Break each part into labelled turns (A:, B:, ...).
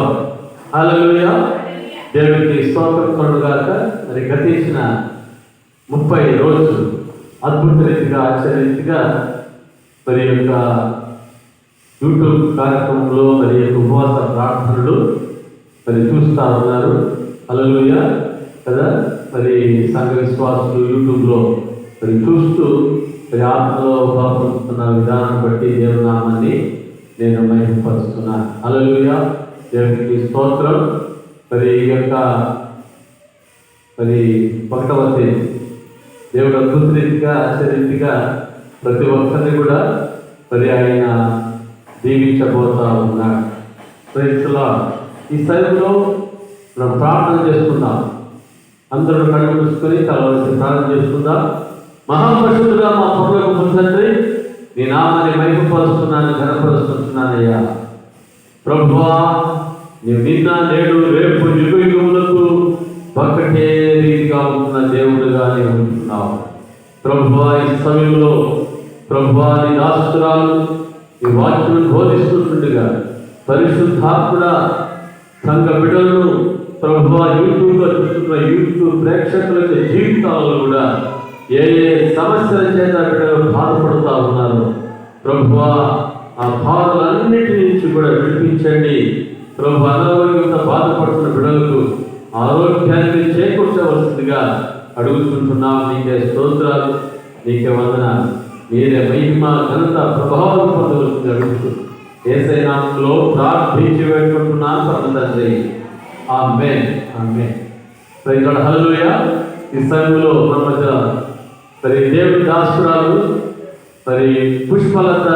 A: Power. హల్లెలూయా. దేవునికి స్తోత్రం కలుగుగాక. మరి గతించిన 30 రోజులు అద్భుత రీతిగా ఆశ్చర్యరీతిగా మరి యొక్క యూట్యూబ్ కార్యక్రమంలో మరి యొక్క ఉపవాస ప్రార్థనలు మరి చూస్తూ ఉన్నారు. హల్లెలూయా కదా. మరి సంఘ విశ్వాసులు యూట్యూబ్లో మరి చూస్తూ మరి ఆత్మలో బలపరుస్తున్న విధానం బట్టి దేవుని నామాన్ని నేను మహిమపరుస్తున్నాను. హల్లెలూయా. దేవునికి స్తోత్రం. మరి ఈ యొక్క మరి 1వ తేదీ దేవుడు అద్భుత రీతిగా ఆశ్చర్యరీతిగా ప్రతి ఒక్కరిని కూడా మరి ఆయన దీవించబోతా ఉన్నాడు. Praise the Lord. ఈ సమయంలో మనం ప్రార్థన చేసుకుందాం. అందరూ కళ్ళు మూసుకొని తలవంచి ప్రార్థన చేసుకుందాం. మహాపరిశుద్ధుడా మా పరలోకపు తండ్రి, నీ నామాన్ని మహిమపరుస్తున్నాను, ఘనపరుస్తున్నానయ్యా. ప్రభువా, నీవు నిన్న నేడు రేపు యుగములకు ఒక్కటే రీతిగా ఉంటున్న దేవుడుగా నీవు ఉంటున్నావు. ప్రభువా, ఈ సమయంలో ప్రభువా నీ దాసురాలు ఈ వాక్యం బోధిస్తుండగా పరిశుద్ధాత్ముడ సంఘ బిడ్డలను ప్రభువా యూట్యూబ్లో చూస్తున్న యూట్యూబ్ ప్రేక్షకుల జీవితాలలో కూడా ఏ సమస్యల చేత బిడ్డలు బాధపడుతూ ఉన్నారు ప్రభువా, ఆ బాధలన్నిటి నుంచి కూడా విడిపించండి ప్రభు. అనారోగ్యంతో బాధపడుతున్న బిడ్డలకు ఆరోగ్యాన్ని చేకూర్చవలసిందిగా అడుగుతుంటున్నాం. నీకే స్తోత్రాలు, నీకే వందనాలు. మీరే మహిమ ఘనత ప్రభావం పొందవలసింది అడుగుతూ యేసయ్య నామములో ప్రార్థించి వేడుకుంటున్నాను పరమ తండ్రి. ఆమేన్. ఆమేన్. Praise Lord. హల్లెలూయా. ఈ సమయంలో మన మధ్య మరి దేవుని దాసురాలు మరి పుష్పలత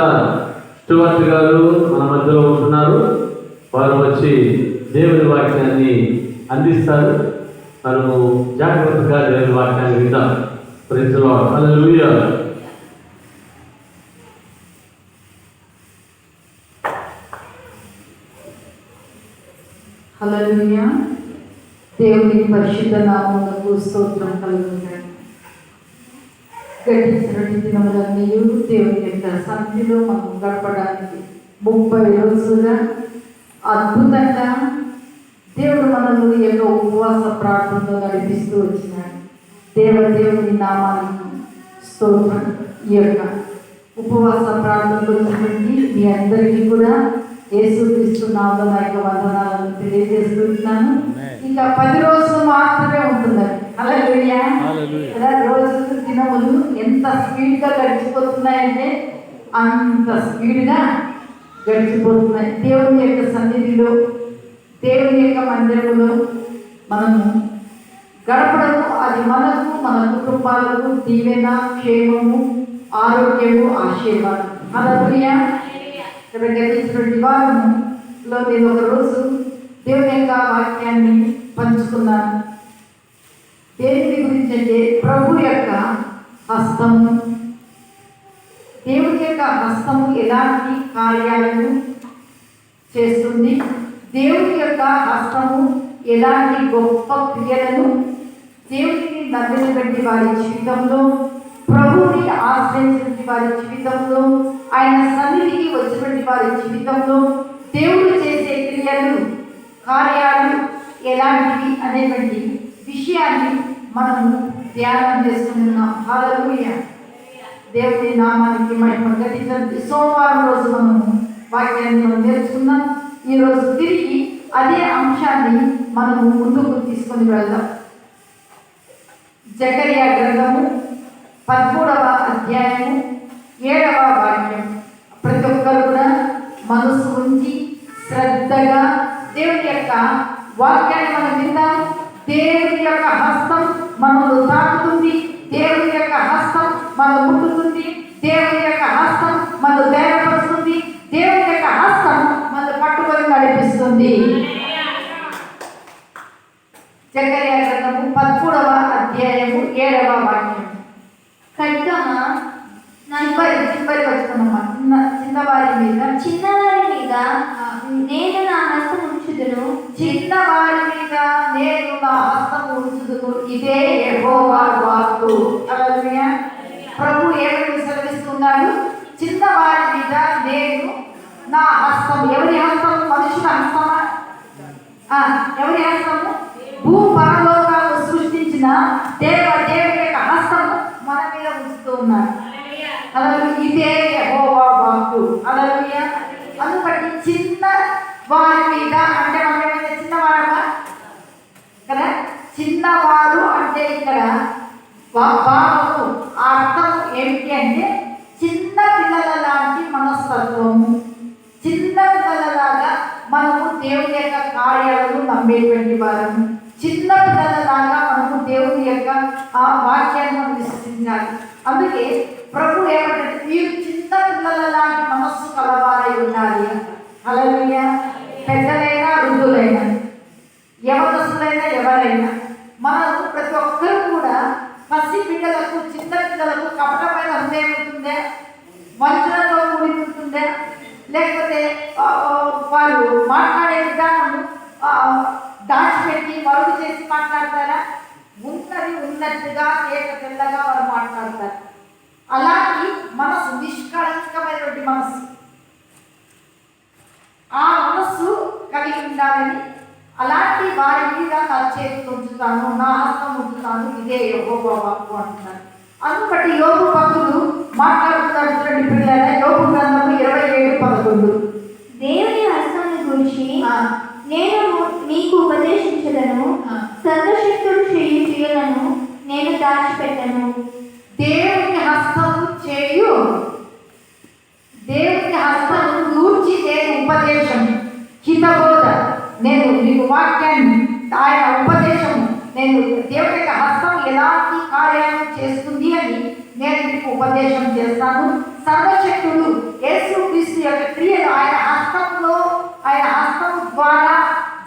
A: స్టూవర్ట్ గారు మన మధ్యలో ఉంటున్నారు. వారు వచ్చి దేవుని వాక్యాన్ని అందిస్తారు. మనము జాగ్రత్తగా దేవుని వాక్యాన్ని విందాం. Praise the Lord. హల్లెలూయా.
B: హల్లెలూయా. దేవుని పరిశుద్ధ నామమునకు స్తోత్రం కలుగుగాక. గడిచినటువంటి దినములన్నీ దేవుని యొక్క సన్నిధిలో మనం గడపడానికి 30 రోజులుగా అద్భుతంగా దేవుడు మనల్ని ఈ యొక్క ఉపవాస ప్రార్థనలో నడిపిస్తూ వచ్చినాడు. దేవుని నామానికి స్తోత్రం. ఈ యొక్క ఉపవాస ప్రార్థనలో వచ్చినటువంటి మీ అందరికీ కూడా యేసుక్రీస్తు నామములో నా యొక్క వందనాలను తెలియజేస్తున్నాను. ఇంకా 10 రోజులు మాత్రమే ఉంటుందండి. హల్లెలూయా. రోజులు దినములు ఎంత స్పీడ్గా గడిచిపోతున్నాయంటే అంత స్పీడ్గా గడిచిపోతున్నాయి. దేవుని యొక్క సన్నిధిలో దేవుని యొక్క మందిరములో మనము గడపడము అది మనకు మన కుటుంబాలకు దీవెన, క్షేమము, ఆరోగ్యము, ఆశీర్వాదం. హల్లెలూయా. గడిచినటువంటి వారములో నేను ఒకరోజు దేవుని యొక్క వాక్యాన్ని పంచుకున్నాను. దేని గురించి అంటే ప్రభు యొక్క హస్తము. దేవుని యొక్క హస్తము ఎలాంటి కార్యాలను చేస్తుంది, దేవుని యొక్క హస్తము ఎలాంటి గొప్ప క్రియలను దేవునికి నమ్మినటువంటి వారి జీవితంలో, ప్రభువుని ఆశ్రయించినటువంటి వారి జీవితంలో, ఆయన సన్నిధికి వచ్చినటువంటి వారి జీవితంలో దేవుడు చేసే క్రియలు, కార్యాలు ఎలాంటివి అనేటువంటి విషయాన్ని మనము ధ్యానం చేస్తున్నాం. హల్లెలూయా. దేవుని నామానికి మహిమ. గడిచిన సోమవారం రోజు మనము వాక్యాన్ని నేర్చుకున్నాం. ఈరోజు తిరిగి అదే అంశాన్ని మనము ముందుకు తీసుకొని వెళ్దాం. జకరియా గ్రంథము 13వ అధ్యాయము 7వ వాక్యం. ప్రతి ఒక్కరు కూడా మనసు ఉంచి శ్రద్ధగా దేవుని యొక్క వాక్యాన్ని మనం విందాం. దేవుని యొక్క హస్తం మనల్ని తాకుతుంది, దేవుని యొక్క హస్తం మనం ముట్టుతుంది, దేవుని యొక్క హస్తం మనం ధైర్యపరుస్తుంది, దేవుని యొక్క హస్తం మనం పట్టుకొని నడిపిస్తుంది. జకరియా గ్రంథము 13వ అధ్యాయము 7వ వాక్యం.
C: ఖడ్గమా
B: చివరి వచ్చుకున్నామా చిన్నవారి మీద
C: నేను నా హస్తం ఉంచుదును.
B: చిన్నవారి మీద నేను నా హస్తం ఉంచుదును. ఇదే యెహోవా వాక్కు. హల్లెలూయా. ప్రభు ఏమని సెలవిస్తున్నాడు? చిన్నవారి మీద నేను నా హస్తం. ఎవరి హస్తం? మనుషుల హస్తమా? ఎవరి హస్తము? భూ పరలోకాలు సృష్టించిన దేవుని యొక్క హస్తము మన మీద ఉంచుతూ ఉన్నారు. అలా ఇదే యెహోవా వాక్కు. హల్లెలూయా. అందుకని చిన్న వారి మీద అంటే మన మీద చిన్నవారమా కదా? చిన్నవారు అంటే ఇక్కడ భావము ఆ అర్థం ఏమిటి అంటే చిన్న పిల్లల లాంటి మనస్తత్వము. చిన్న పిల్లలలాగా మనము దేవుని యొక్క కార్యాలను నమ్మేటువంటి వారము. చిన్న పిల్లలలాగా మనము దేవుని యొక్క ఆ వాక్యాన్ని మనం విశ్వసించాలి. అందుకే ప్రభు ఏమంటే మీరు చిన్న పిల్లల లాంటి మనస్సు కలవారై ఉండాలి. హల్లెలూయా. పెద్దలైనా వృద్ధులైనా యవనస్తులైనా ఎవరైనా మనము ప్రతి ఒక్కరు కూడా పసి పిల్లలకు చిన్న పిల్లలకు కపటమైన హృదయం ఉంటుందే, వంచనతో కూడి ఉంటుందే, లేకపోతే వారు మాట్లాడే విధానము దాచిపెట్టి మరుగు చేసి మాట్లాడతారా? ఉన్నది ఉన్నట్టుగా ఏక తెల్లగా వారు మాట్లాడతారు. అలాంటి మనసు నిష్కళంకమైనటువంటి మనస్సు, ఆ మనస్సు కలిగి ఉండాలని అలాంటి వారి మీద నా చేతులు ఉంచుతాను, నా హస్తం ఉంచుతాను, ఇదే యెహోవా వాక్కు అంటున్నారు. అందుబట్టి యోబు భక్తులు మాట్లాడుతున్నటువంటి పిల్లల యోబు గ్రంథము 27:11
C: దేవుని హస్తాన్ని గురించి నేను నీకు ఉపదేశించదను, సర్వశక్తుడు చేయు క్రియలను నేను దాచిపెట్టను.
B: దేవుని హస్తము చేయు, దేవుని హస్తము గూర్చి నేను ఉపదేశం, హితబోధ, నేను నీకు వాక్యాన్ని ఆయన ఉపదేశము, నేను దేవుని యొక్క హస్తం ఎలాంటి కార్యాలు చేస్తుంది అని నేను మీకు ఉపదేశం చేస్తాను. సర్వశక్తుడు యేసుక్రీస్తు యొక్క క్రియలు ఆయన హస్తంలో, ఆయన హస్తం ద్వారా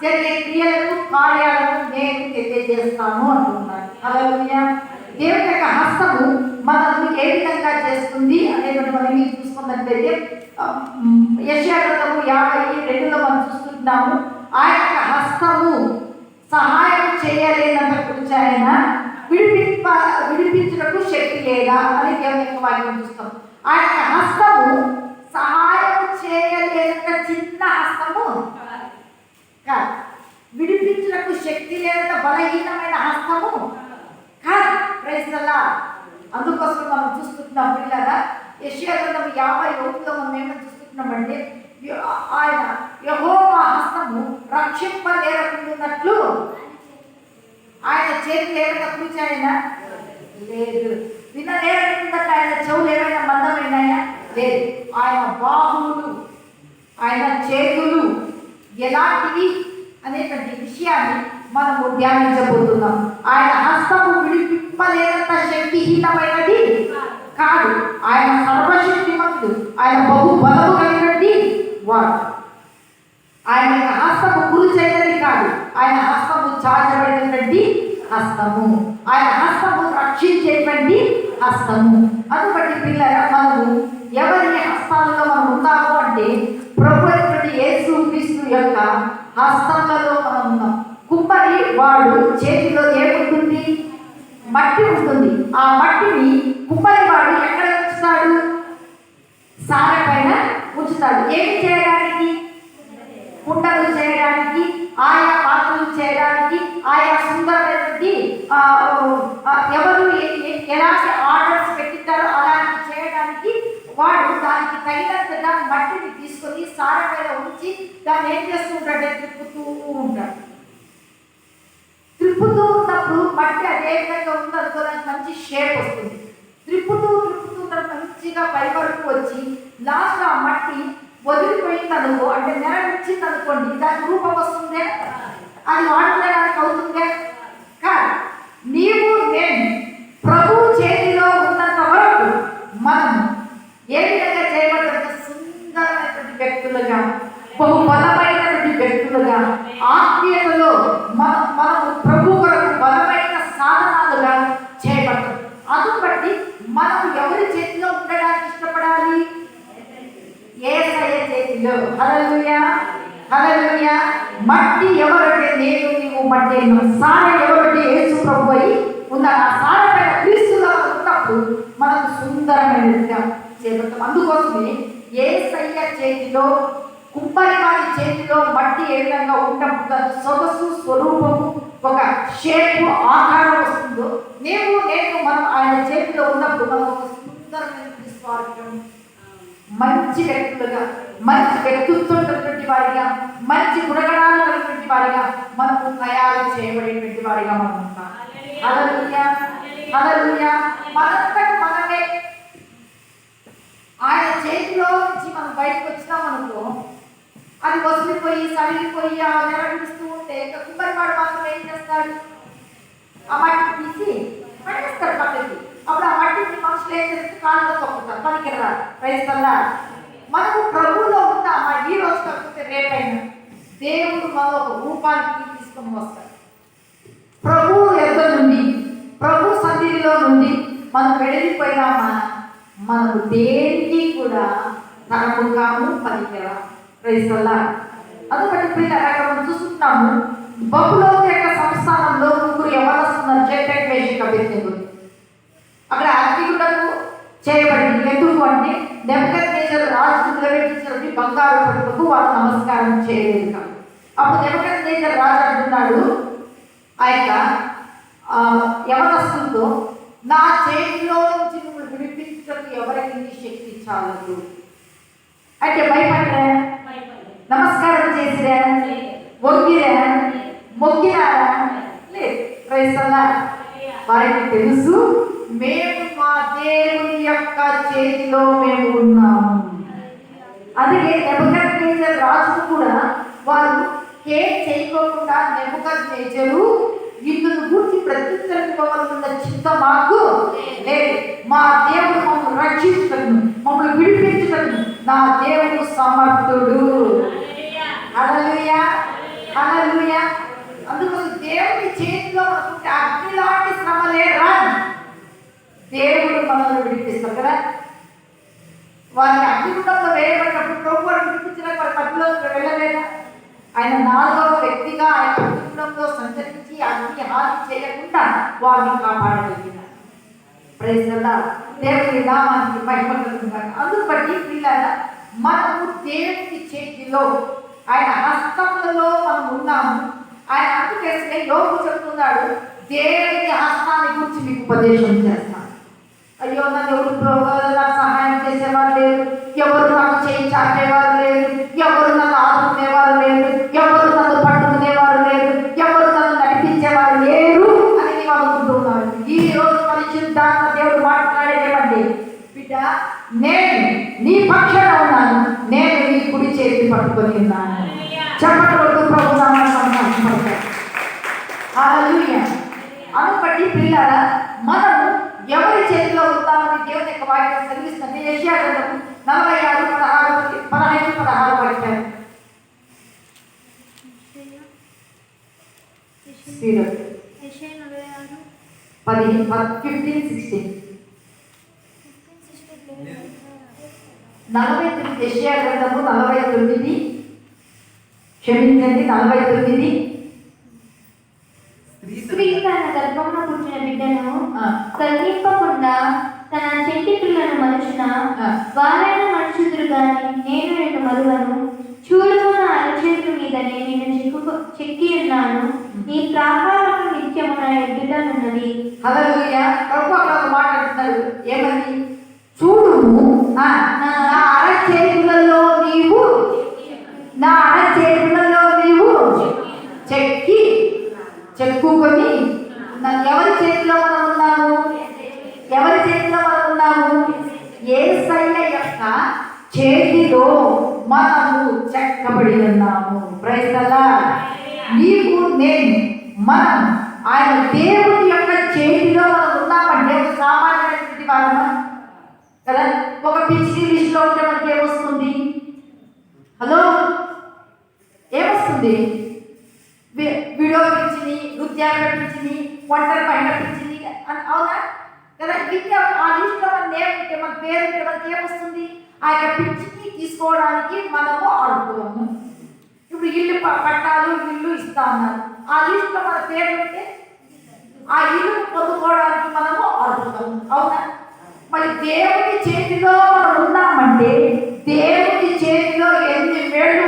B: జరిగే క్రియలను కార్యాలను నేను తెలియజేస్తాను అంటున్నాను. హల్లెలూయా. దేవుని యొక్క హస్తము మనల్ని ఏ విధంగా చేస్తుంది అనేటువంటి మనం మీరు చూసుకున్నట్లయితే యెషయా గ్రంథము 52:2 మనం చూస్తున్నాము. ఆయన యొక్క హస్తము సహాయం చేయలేనంత గురించి ఆయన విడిపించుటకు శక్తి లేదా అని దేవుని యొక్క వాక్యం చూస్తాం. ఆయన యొక్క హస్తము సహాయం చేయలేనంత చిన్న హస్తము కాదు, విడిపించుటకు శక్తి లేనంత బలహీనమైన హస్తము కాదు. Praise the Lord. అందుకోసం మనం చూస్తున్నాం పిల్లల యెషయా గ్రంథం 51 మనం ఏమని చూస్తున్నామంటే ఆయన యెహోవా హస్తము రక్షింపలేరకుండున్నట్లు ఆయన చేతులు ఏమైనా కూర్చాయనా? లేదు. వినలేరకుండాక ఆయన చెవులు ఏమైనా మందమైనాయా? లేదు. ఆయన బాహువులు, ఆయన చేతులు ఎలాంటివి అనేటువంటి విషయాన్ని మనము ధ్యానించబోతున్నాం. ఆయన హస్తము విడిపింపలేనంత శక్తిహీనమైనది కాదు. ఆయన సర్వశక్తిమంతుడు, ఆయన బహుబలము కలిగినది వాడు. ఆయన హస్తము కురుచైనది కాదు, ఆయన హస్తము చాచబడినటువంటి హస్తము, ఆయన హస్తము రక్షించేటువంటి హస్తము. అందుబట్టి పిల్లల మనము ఎవరి హస్తాలలో మనం ఉన్నాము అంటే ప్రభు అయినటువంటి యేసుక్రీస్తు యొక్క హస్తములలో మనం ఉన్నాం. కుమ్మరి వాడు చేతిలో ఏముంటుంది? మట్టి ఉంటుంది. ఆ మట్టిని కుమ్మరి వాడు ఎక్కడ ఉంచుతాడు? సారె పైన ఉంచుతాడు. ఏమి చేయడానికి? కుండలు చేయడానికి, ఆయా పాత్రలు చేయడానికి, ఆయా సుందరమైనటువంటి ఎవరు ఎలాంటి ఆర్డర్స్ పెట్టింటారో అలాంటి చేయడానికి వాడు దానికి తగినంతగా మట్టిని తీసుకొని సారె పైన ఉంచి దాన్ని ఏం చేస్తుంటాడంటే తిప్పుతూ ఉంటాడు. త్రిప్పుతూ ఉన్నప్పుడు మట్టి అదే విధంగా ఉందనుకో దానికి మంచి షేప్ వస్తుంది. త్రిప్పుతూ మంచిగా పై వరకు వచ్చి లాస్ట్ ఆ మట్టి వదిలిపోయింది అనుకో, అంటే నెరవేర్చింది అనుకోండి, దానికి రూపం వస్తుందే, అది వాడుకోవడానికి అవుతుందే కాదు. నీవు నేను ప్రభు చేతిలో ఉన్నంత వరకు మనం ఏ విధంగా చేయబడ్డంత సుందరమైనటువంటి వ్యక్తులుగా, బహుబలమైనటువంటి వ్యక్తులుగా, ఆత్మీయతలో మనము ప్రభు కొరకు బలమైన సాధనాలుగా చేయబడతాం. అందును బట్టి మనం ఎవరి చేతిలో ఉండడానికి ఇష్టపడాలి? యేసయ్య చేతిలో. హల్లెలూయా, హల్లెలూయా. మట్టి ఎవరంటే నేను నీవు మట్టి, సారె ఎవరంటే యేసు ప్రభు అయి ఉన్నారు. ఆ సారె పైన క్రీస్తులో ఉన్నప్పుడు మనకు సుందరమైనదిగా చేయబడతాం. అందుకోసమే యేసయ్య చేతిలో కుమ్మరి వారి చేతిలో మట్టి ఏ విధంగా ఉన్నప్పుడు దాని సొగసు స్వరూపము ఒక షేపు ఆకారం వస్తుందో నేను మనం ఆయన చేతిలో ఉన్నప్పుడు మనం ఒక సుందరమైన నిస్వార్థం మంచి వ్యక్తులుగా మంచి వ్యక్తిత్వం కలిగినటువంటి వారిగా మంచి గుణగణాలు కలిగినటువంటి వారిగా మనకు తయారు చేయబడేటువంటి వారిగా మనం ఉంటాం. హల్లెలూయా హల్లెలూయా. మనంతకు మనమే ఆయన చేతిలో నుంచి మనం బయటకు వచ్చినామనుకో అది వదిలిపోయి సరిగిపోయి ఆ నెరవేరుస్తూ ఉంటే కుమ్మరివాడు మాత్రం ఏం చేస్తాడు? ఆ మట్టి తీసి పడేస్తాడు పక్కకి. అప్పుడు ఆ మట్టిని మనుషులు ఏం చేస్తే కాళ్ళలో తొక్కుతారు, పనికిరారు. క్రైస్తల్లా మనకు ప్రభువులో ఉన్న ఈ రోజు కాకపోతే రేపైనా దేవుడు మన ఒక రూపానికి తీసుకొని వస్తాడు. ప్రభు ఎద్ద నుండి ప్రభు సన్నిధిలో నుండి మనం వెళ్ళిపోయినామా మనకు దేనికి కూడా తనకు కాము పనికిరా. క్రైస్తల్లా అందుకని పిల్లలు మనం చూస్తున్నాము. బబులోను యొక్క సంస్థానంలో ముగ్గురు యవనస్తున్నారు, జేటెక్ మేషక్ అబేద్నెగో. అక్కడ అగ్నిగుండము చేయబడింది. ఎందుకు అంటే నెబుకద్నెజరు రాజు నిలబెట్టించినటువంటి బంగారు పట్టుకు వారు నమస్కారం చేయలేదు కాదు. అప్పుడు నెబుకద్నెజరు రాజు అంటున్నాడు ఆ యొక్క యవనస్తులతో, నా చేతిలో నుంచి నువ్వు విడిపించడానికి ఎవరికి నీ శక్తి చాలదు అంటే భయపడరా? నమస్కారం చేసిరా? మొక్కిరా? మొక్కినారా? లేదు. క్రైస్తవులా వారికి తెలుసు మేము మా దేవుని యొక్క చేతిలో మేము ఉన్నాము. అందుకే నెబుకద్నెజరు రాజు కూడా వారు ఏం చేయకోకుండా నెబుకద్నెజరు ఇందును గురించి ప్రత్యుత్తరం ఇవ్వవలసిన చింత మాకు లేదు. మా దేవుడు మమ్మల్ని రక్షించటను, మమ్మల్ని విడిపించటను నా దేవుడు సమర్థుడు. హల్లెలూయా హల్లెలూయా. అందుకోసం దేవుని చేతిలో మనకుంటే అగ్ని లాంటి శ్రమలే రాదు. దేవుడు మనల్ని విడిపిస్తాడు కదా. వారిని అగ్నిగుండంలో వేయబడినప్పుడు ప్రభు వారిని విడిపించడానికి వారి మధ్యలో వెళ్ళలేదా? ఆయన 4వ వ్యక్తిగా ఆయన అగ్నిగుండంలో సంచరించి అగ్ని హాని చేయకుండా వారిని కాపాడగలిగినారు. Praise the Lord. దేవుని నామానికి మహిమ కలుగుగాక. అందుబట్టి పిల్లల మనము దేవుని చేతిలో ఆయన హస్తములలో మనం ఉన్నాము. ఆయన అందుకేసే యోగు చెప్తున్నాడు, దేవుని హస్తాన్ని గురించి మీకు ఉపదేశం చేస్తాను. అయ్యో నన్ను ఎవరు నాకు సహాయం చేసేవారు లేరు, ఎవరు నాకు చేయి చాపేవారు లేరు, ఎవరు నన్ను ఆదుకునేవారు లేరు, ఎవరు నన్ను పట్టుకునేవారు లేరు, ఎవరు నన్ను నడిపించేవారు లేరు అని నీవు అనుకుంటున్నాను. ఈ రోజు పరిశుద్ధాత్మ దేవుడు మాట్లాడేదేమండి, బిడ్డ నేను నీ పక్షాన ఉన్నాను, నేను నీ కుడి చేతి పట్టుకొని ఉన్నాను. చెప్పట్లేదు ప్రభు నామమున. హల్లెలూయా. అనుబట్టి పిల్లల మనము ఎవరి చేతిలో ఉంటామని దేవుని యొక్క వాక్యం సెలవిస్తుంది. యెషయా గ్రంథము 46:15-16 వాక్యాలు. యెషయా 15-16 49. యెషయా గ్రంథము 49, క్షమించండి 49.
C: స్త్రీ తన గర్భంలో పుట్టిన బిడ్డను కదిలింపకుండా తన చెంటి పిల్లను మనుషున వారైన మనుషుదురు గాని నేను నిన్ను మరువను. చూడుము నా అరచేతుల మీదనే నిన్ను చెక్కి ఉన్నాను, నీ ప్రాకారము నిత్యము నా ఎదుటనున్నది.
B: హల్లెలూయా. ప్రభు అక్కడ మాట్లాడుతున్నాడు ఏమని? చూడుము నా అరచేతులలో నీవు చెక్కుకొని. ఎవరి చేతిలో మనం ఉన్నాము? ఎవరి చేతిలో మనం ఉన్నాము? యేసయ్య యొక్క చేతిలో మనము చెక్కబడి ఉన్నాము. Praise the Lord. నీవు నేను మనం ఆయన దేవుని యొక్క చేతిలో మనం ఉన్నామంటే సామాన్యమైనటువంటి వారమా కదా? ఒక పిచ్చి లిస్ట్లో ఉంటే మనకి ఏమొస్తుంది? హలో ఏమొస్తుంది? వీడియో పిచ్చిని, నృత్యాలు పిచ్చిని, వంటలు పైన పిచ్చిని అవునా కదా? ఇంకా ఆ లిస్ట్లో మన నేమ్ ఉంటే, మన పేరు ఉంటే మనకి ఏమొస్తుంది? ఆ యొక్క పిచ్చిని తీసుకోవడానికి మనము ఆడుకోము. ఇప్పుడు ఇల్లు పట్టాలు ఇల్లు ఇస్తా ఉన్నారు, ఆ లిస్ట్లో మన పేరు ఉంటే ఆ ఇల్లు పొందుకోవడానికి మనము ఆడుతాము. అవునా? మరి దేవుని చేతిలో మనం ఉన్నామంటే దేవుని చేతిలో ఎన్ని వేళ్ళు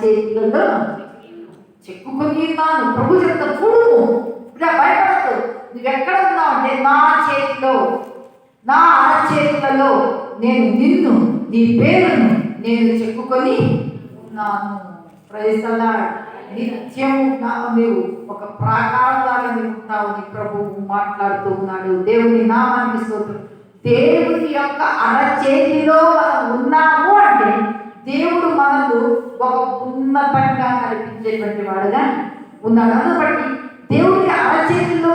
B: చేతులలో చెక్కుకొని ఉన్నాను. ప్రభు చెప్తా చూడు, ఇలా భయపడద్దు. నువ్వు ఎక్కడ ఉన్నావు అంటే నా చేతిలో, నా అరచేతులలో నేను నిన్ను, నీ పేరును నేను చెక్కుకొని ఉన్నాను. Praise the Lord. నిత్యం నీవు ఒక ప్రాకారంలాగా ఉంటావని ప్రభువు మాట్లాడుతూ ఉన్నాడు. దేవుని నామానికి స్తోత్రం. దేవుని యొక్క అరచేతిలో మనం ఉన్నాము అంటే దేవుడు మనకు ఒక ఉన్నతంగా కనిపించేటువంటి వాడుగా ఉన్నాడు. అందుబట్టి దేవుడి అరచేతిలో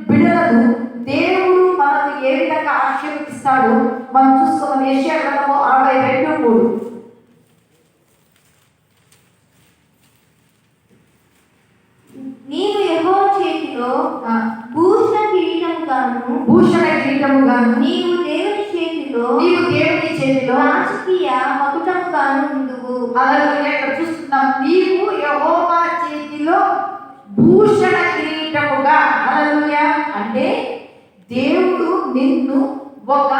B: బిడ్డలను దేవుడు మనకు ఏ విధంగా ఆశీర్వదిస్తాడో మనం చూసుకోమని యెషయా గ్రంథము 62:3.
C: నీవు యెహోవా చేతిలో భూషణ కిరీటముగాను నీవు దేవుని చేతిలో రాజకీయ మకుటముగాను ఉండువు.
B: హల్లెలూయా. ఇక్కడ చూస్తున్నాం, నీవు యెహోవా చేతిలో భూషణ కిరీటముగా. హల్లెలూయా. అంటే దేవుడు నిన్ను ఒక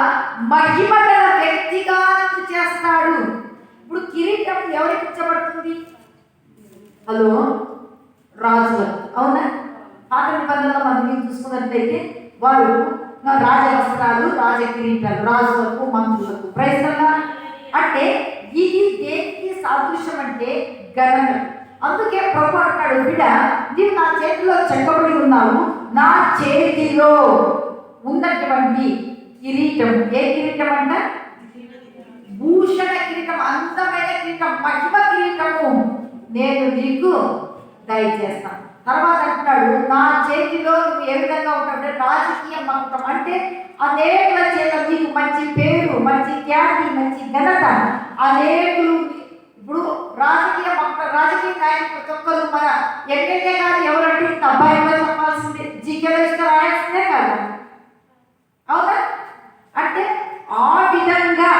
B: మహిమగల వ్యక్తిగా చేస్తాడు. ఇప్పుడు కిరీటం ఎవరికి ఇచ్చబడుతుంది? హలో, రాజులకు. అవునా? పాత నిబంధనలో మనం చూసుకున్నట్లయితే వారు రాజవస్త్రాలు, రాజకిరీటాలు రాజులకు, మంత్రులకు. Praise the Lord. అంటే ఇది దేనికి సాదృశ్యం అంటే ఘనత. అందుకే ప్రభు అంటాడు, బిడ్డ నీవు నా చేతిలో చెక్కబడి ఉన్నావు. నా చేతిలో ఉన్నటువంటి కిరీటం, ఏ కిరీటం అంట? భూషణ కిరీటం, అందమైన కిరీటం, మహిమ కిరీటము నేను నీకు దయచేస్తాను. తర్వాత అంటున్నాడు, నా చేతిలో నువ్వు ఏ విధంగా ఉంటావు? రాజకీయ మకుటం. అంటే అనేకుల చేత నీకు మంచి పేరు, మంచి ఖ్యాతి, మంచి ఘనత. అనేకులు ఇప్పుడు రాజకీయ మకుటం, రాజకీయ నాయకులు ప్రతి ఒక్కరు మన ఎమ్మెల్యే గారు ఎవరంటే అబ్బాయిలో చెప్పాల్సిందే, జీకేలో రాయాల్సిందే కదా. అవునా? అంటే ఆ విధంగా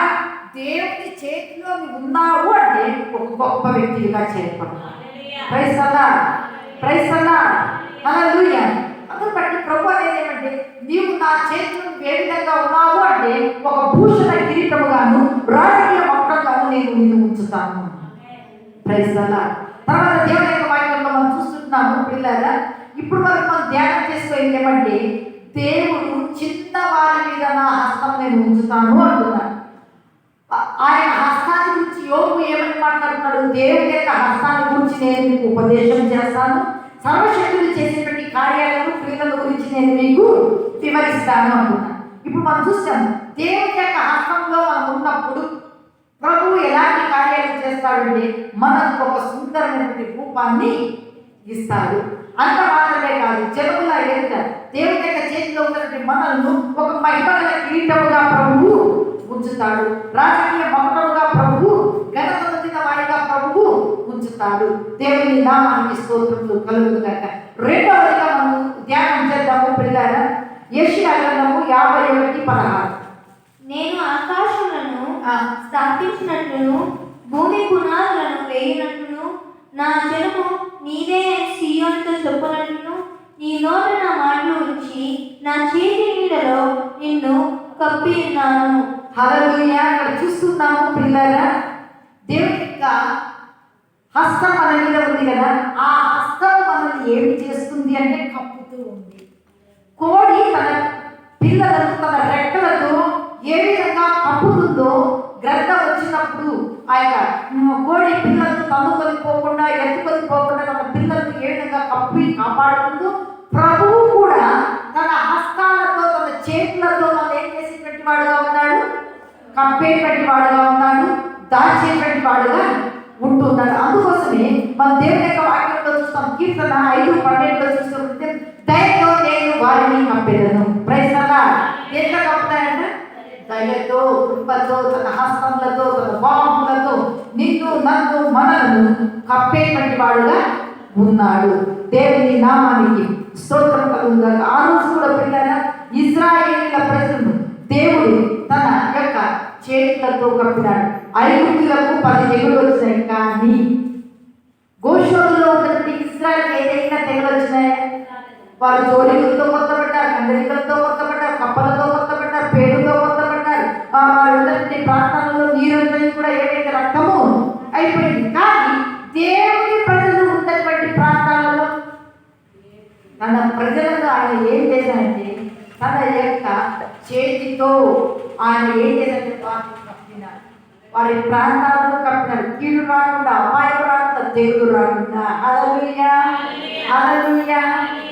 B: దేవుని చేతిలో నువ్వు ఉన్నావు అంటే ఒక గొప్ప వ్యక్తిగా చేయబడతావు. Praise the Lord. Praise the Lord. హల్లెలూయా. అందుకు బట్టి ప్రభు అనేది ఏమంటే, నీవు నా చేతిలో నువ్వు ఏ విధంగా ఉన్నావు అంటే ఒక భూషణ కిరీటముగాను రాజకీయ మకుటంగాను నేను నిన్ను ఉంచుతాను. Praise the Lord. తర్వాత దేవుని యొక్క వాక్యంలో మనం చూస్తున్నాము పిల్లరా, ఇప్పుడు వరకు మనం ధ్యానం చేసుకోవాలి ఏమంటే, దేవుడు చిన్న వారి మీద నా హస్తం నేను ఉంచుతాను అంటున్నాడు. ఆయన హస్తాన్ని గురించి యోగు ఏమని మాట్లాడుతున్నాడు? దేవుని యొక్క హస్తాన్ని గురించి నేను మీకు ఉపదేశం చేస్తాను, సర్వశక్తులు చేసేటువంటి కార్యాలను, క్రియల గురించి నేను మీకు వివరిస్తాను అంటున్నాను. ఇప్పుడు మనం చూస్తాం, దేవుని యొక్క హస్తంలో మనం ఉన్నప్పుడు ప్రభువు ఎలాంటి కార్యాలు చేస్తాడంటే మనకు ఒక సుందరమైనటువంటి రూపాన్ని ఇస్తాడు. అంత మాత్రమే కాదు, జనముల ఎదుట దేవుని యొక్క చేతిలో ఉన్నటువంటి మనల్ని ఒక మహిమగల కిరీటముగా ప్రభువు ఉంచుతాడు. రాజకీయ మకుటముగా ప్రభువు, ఘనత పొందిన వాడిగా ప్రభువు ఉంచుతాడు. దేవుని నామానికి స్తోత్రములు కలుగును గాక. రెండవదిగా మనం ధ్యానం చేద్దాము పిల్లారా. యెషయా గ్రంథము 51:16.
C: నేను ఆకాశములను స్థాపించినట్లును భూమి పునాదులను వేయినట్లును నా జనము నీదే అని సీయోనుతో చెప్పనట్లును నీ నోట నా మాటలు ఉంచి నా చేతి నీడలో నిన్ను కప్పి ఉన్నాను.
B: హల్లెలూయా. అక్కడ చూస్తున్నాము పిల్లరా, దేవుని యొక్క హస్తం మన మీద ఉంది కదా. ఆ హస్తం మనల్ని ఏమి చేస్తుంది అంటే కప్పుతూ ఉంది. కోడి తన పిల్లలను తన రెక్కలతో ఏ విధంగా కప్పుతుందో, గ్రంథం వచ్చినప్పుడు ఆ యొక్క కోడి పిల్లలను తన్నుకొని పోకుండా, ఎత్తుకొని పోకుండా తన పిల్లలను ఏ విధంగా కప్పి కాపాడుతుందో, ప్రభువు కూడా తన హస్తాలతో, తన చేతులతో మనం ఏం చేసేటువంటి వాడుగా ఉన్నాడు? కప్పేటువంటి వాడుగా ఉన్నాడు, దాచేటువంటి వాడుగా ఉంటున్నాడు. అందుకోసమే మన దేవుని యొక్క వాక్యంలో చూస్తాం, కీర్తన 5:12 చూస్తుంటే, దయతో నేను వారిని కప్పేదను. Praise the lord. ఎంత కప్పుతాయంట? దయతో, కృపతో, తన హస్తములతో, తన బాహువులతో నిన్ను, నన్ను, మనలను కప్పేటువంటి వాడుగా ఉన్నాడు. దేవుని నామానికి స్తోత్రం కలుగును. ఆ రోజు కూడా పిల్లల ఇశ్రాయేలీయుల ప్రజలను దేవుడు తన యొక్క చేతులతో కప్పినాడు. ఐగుప్తులకు 10 తెగులు వచ్చినాయి, కానీ గోషోనులో ఉన్నటువంటి ఇశ్రాయేలు ఏదైనా తెగులు వచ్చినాయి? వారు జోలికలతో కొత్తపడ్డారు, కందరికలతో కొత్తపడ్డారు, కప్పలతో కొత్తపడ్డారు, పేరుతో కొత్తపడ్డారు. వారు ఉన్నటువంటి ప్రాంతాలలో నీరంతా కూడా ఏదైతే రక్తము అయిపోయింది. కానీ దేవుని ప్రజలు ఉన్నటువంటి ప్రాంతాలలో తన ప్రజలను ఆయన ఏం చేశాడంటే తన యొక్క చేతితో ఆయన ఏం చేశాడంటే వారిని కప్పినాడు. వారి ప్రాంతాలను కప్పినాడు. కీడు రాకుండా, అపాయం రాకుండా, తెగులు రాకుండా. హల్లెలూయా, హల్లెలూయా,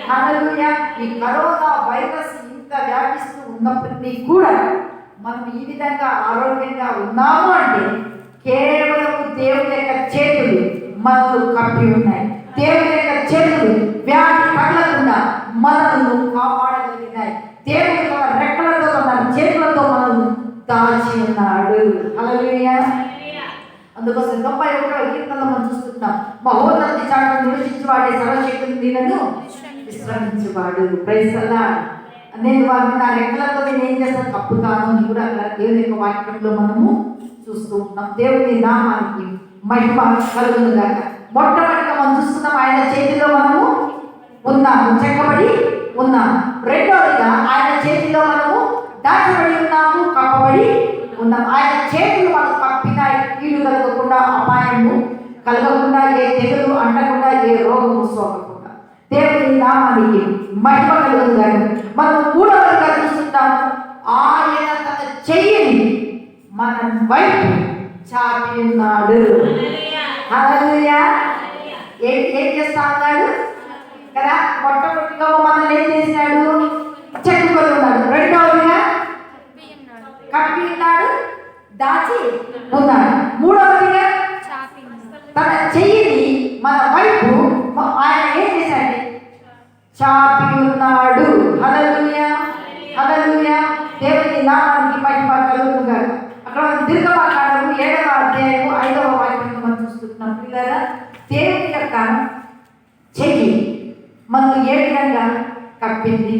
B: హల్లెలూయా. ఈ కరోనా వైరస్ ఇంత వ్యాపిస్తూ ఉన్నప్పటికీ కూడా మనం ఈ విధంగా ఆరోగ్యంగా ఉన్నాము అంటే కేవలం దేవుని యొక్క చేతులు మనల్ని కప్పి ఉన్నాయి. దేవుని యొక్క చేతులు వ్యాధి తగలకుండా మనల్ని కాపాడగలిగినాయి. దేవుని యొక్క రెక్కలతో తన చేతులతో మనల్ని దాచి ఉన్నాడు. హల్లెలూయా. అందుకోసం 91వ కీర్తనలో మనం చూస్తున్నాం, మహోన్నత చాటును నివసించువాడే సర్వశక్తుని నీడను విశ్రమించువాడు. Praise the lord. నేను వారిని నా రెక్కలతో నేను ఏం చేస్తాను, కప్పుతాను అని కూడా అక్కడ దేవుని యొక్క వాక్యంలో మనము చూస్తూ ఉన్నాం. దేవుని నామానికి మహిమ కలుగును గాక. మొట్టమొదటిగా మనం చూస్తున్నాం, ఆయన చేతిలో మనము ఉన్నాము, చెక్కబడి ఉన్నాము. రెండవదిగా ఆయన చేతిలో మనము దాచబడి ఉన్నాము, కప్పబడి ఉన్నాము. ఆయన చేతులు మనకు కప్పినాయి, కీడు కలగకుండా, అపాయము కలగకుండా, ఏ తెగులు అంటకుండా, ఏ రోగము సోకకుండా. దేవుని నామానికి మహిమ కలుగును గాక. మనం మూడవదిగా చూస్తున్నాము, ఆయన తన చెయ్యిని మన వైపు చాపి ఉన్నాడు. హల్లెలూయా. ఏం చేస్తా ఉన్నాడు కదా? మొట్టమొదటిగా మనల్ని ఏం చేసినాడు, చెక్కుకొని ఉన్నాడు. రెండవదిగా కప్పి ఉన్నాడు, దాచి ఉన్నాడు. మూడవదిగా తన చెయ్యిని మన వైపు ఆయన ఏం చేశాడు, చాపి ఉన్నాడు. హల్లెలూయా, హల్లెలూయా. దేవుని నామానికి మహిమ కలుగును గాక. అక్కడ దీర్ఘమాకాండము 7వ అధ్యాయము 5వ వాక్యంలో మనం చూస్తున్నాం. పిల్లరా, దేవుని యొక్క చెయ్యి మనకు ఏ విధంగా కప్పింది.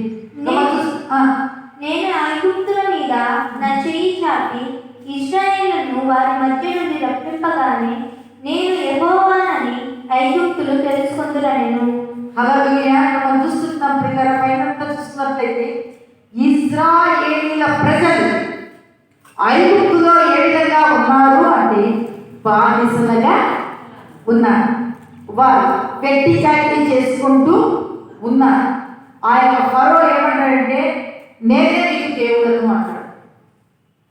C: నేను ఐగుప్తుల మీద నా చెయ్యి చాపి ఇశ్రాయేలును వారి మధ్య నుండి రప్పింపగానే నేను యెహోవానని ఐగుప్తులు తెలుసుకొందురనెను.
B: హల్లెలూయా. మనం చూస్తున్నాం పిల్లల పైనంతా చూస్తున్నట్లయితే ఇశ్రాయేలీల ప్రజలు ఐగుప్తులో ఏ విధంగా ఉన్నారు అంటే బానిసలుగా ఉన్నారు. వారు పెట్టి చాకరీ చేసుకుంటూ ఉన్నారు. ఆయన ఫరో ఏమంటాడంటే, నేనే నీకు దేవుడను అంటాడు.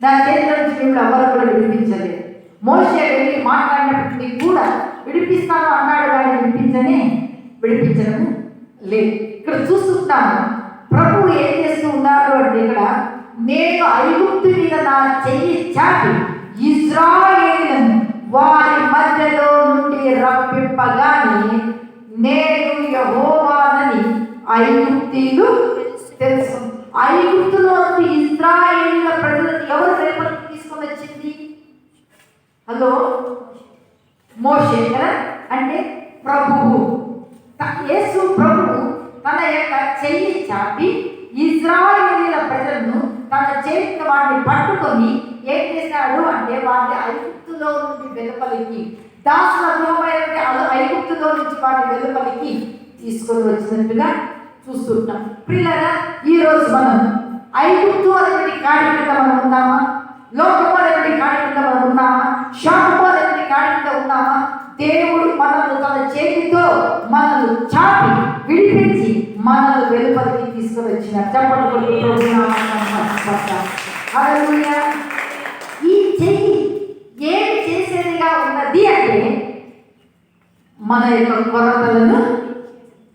B: నా చేతిలో నుంచి దేవుడు ఎవరు కూడా విడిపించలేదు. మోషే వెళ్ళి మాట్లాడినప్పటికీ కూడా విడిపిస్తాను అన్నాడు, కానీ విడిపించడము లేదు. ఇక్కడ చూస్తున్నాము ప్రభు ఏం చేస్తూ ఉన్నారు అంటే, ఇక్కడ నేను ఐగుప్తు మీద నా చెయ్యి చాపి ఇశ్రాయేలును వారి మధ్యలో నుండి రప్పింపగానే నేను యెహోవానని ఐగుప్తీయులు తెలుసు. ఐగుప్తులో నుండి ఇశ్రాయేలీయుల ప్రజలను ఎవరు రేపటికి తీసుకొని వచ్చింది? హలో, మోషే కదా, అంటే ప్రభువు. యేసు ప్రభువు తన యొక్క చెయ్యి చాపి ఇశ్రాయేలీయుల ప్రజలను తన చేతితో వాటిని పట్టుకొని ఏం చేశాడు అంటే, వారిని ఐగుప్తులో నుండి వెలుపలికి, దాసుల గృహమైన ఐగుప్తులో నుంచి వారిని వెలుపలికి తీసుకొని వచ్చినట్టుగా చూస్తుంటాం. ప్రియులారా, ఈరోజు మనం ఐగుప్తు అనేటువంటి కాడి కింద మనం ఉన్నామా? లోకము అనేటువంటి కాడి కింద మనం ఉన్నామా? శాపము అనేటువంటి కాడి కింద ఉన్నామా? దేవుడు మనల్ని తన చేతితో మనల్ని చాపి విడిపించి మనల్ని వెలుపలికి తీసుకొని వచ్చినారు. చెప్పండి. హల్లెలూయా. ఈ చెయ్యి ఏమి చేసేదిగా ఉన్నది అంటే, మన యొక్క కొరతలను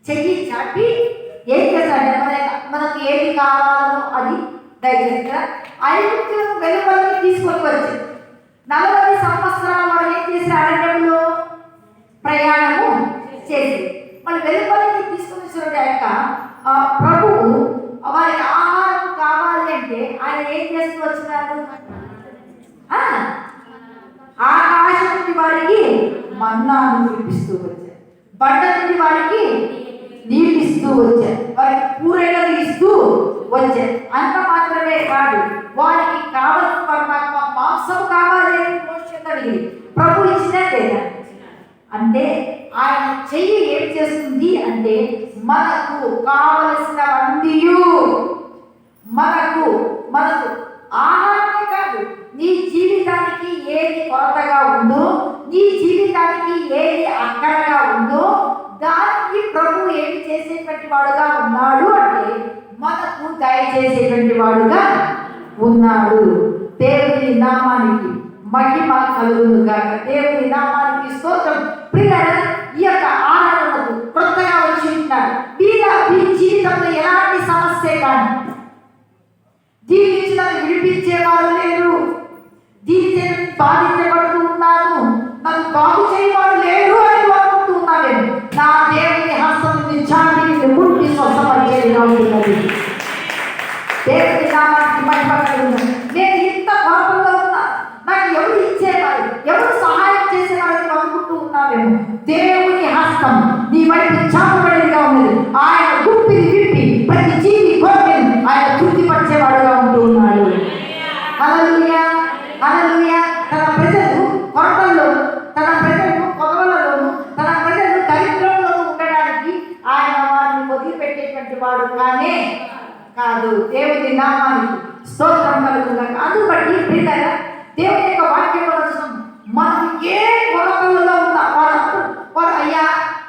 B: చెయ్యి చాపి ఏం చేస్తాడంటే, మనకు ఏది కావాలో అది దయచేసి ఐగుప్తులను వెలుపలికి తీసుకొని వచ్చి 40 సంవత్సరాల వారు ఏం చేసి అరణ్యంలో ప్రయాణము చేసి మళ్ళీ వెలుపలికి తీసుకొని వచ్చిన యొక్క ప్రభువు వారికి ఆహారం కావాలి అంటే ఆయన ఏం చేస్తూ వచ్చినారు? ఆకాశం నుండి వారికి మన్నాను కురిపిస్తూ వచ్చారు, బండ నుండి వారికి నీళ్ళు ఇస్తూ వచ్చారు, వారికి కూరగాయలు ఇస్తూ వచ్చారు. అంత మాత్రమే కాదు, వారికి కావలసిన మాంసం కావాలి అని మోషేని ప్రభు ఇచ్చినట్టే. అంటే ఆయన చెయ్యి ఏం చేస్తుంది అంటే, మనకు కావలసినవన్నీ మనకు ఆహారమే కాదు, నీ జీవితానికి ఏది కొరతగా ఉందో, నీ జీవితానికి ఏది చేసేటువంటి వాడుగా ఉన్నాడు అంటే మనకు దయచేసేటువంటి వాడుగా ఉన్నాడు. దేవుని నామానికి మహిమ కలుగును గాక. దేవుని నామానికి స్తోత్రం. ప్రియులారా, ఈ యొక్క ఆరాధనకు కొత్తగా వచ్చి ఉంటారు. మీ జీవితంలో ఎలాంటి సమస్య కానీ జీవించిన విడిపించేవారు లేరు, దీనితో బాధించబడుతూ ఉన్నాను, నన్ను బాగు చేయవాడు లేరు అని అనుకుంటూ ఉన్నాను. నా దేవుని హస్తం నుండి చాటి ముట్టి స్వస్థపరిచేదిగా ఉంటున్నది. దేవుని నామానికి మహిమ కలుగును. నేను ఇంత కోపంలో ఉన్నా, నాకు ఎవరు ఇచ్చేవారు, ఎవరు సహాయం చేసేవారని అనుకుంటూ ఉన్నావేమో. దేవుని హస్తం నీ వైపు చాపబడిగా ఉన్నది. ఆయన గుప్పిని విప్పి ప్రతి జీవి కోరికను ఆయన తృప్తిపరిచేవాడుగా ఉంటూ ఉన్నాడు. హల్లెలూయా, హల్లెలూయా. తన ప్రజలు కొరతల్లో, తన ప్రజలు కొరవలలోను, తన ప్రజలు దరిద్రంలోనూ ఉండడానికి ఆయన వారిని వదిలిపెట్టేటువంటి వాడు కానే కాదు. దేవుని నామానికి స్తోత్రం కలుగుగాక. అందుబట్టి ప్రియులారా, దేవుని యొక్క వాక్యంలో మనం ఏ కొరతలలో ఉన్నా వారు అయ్యా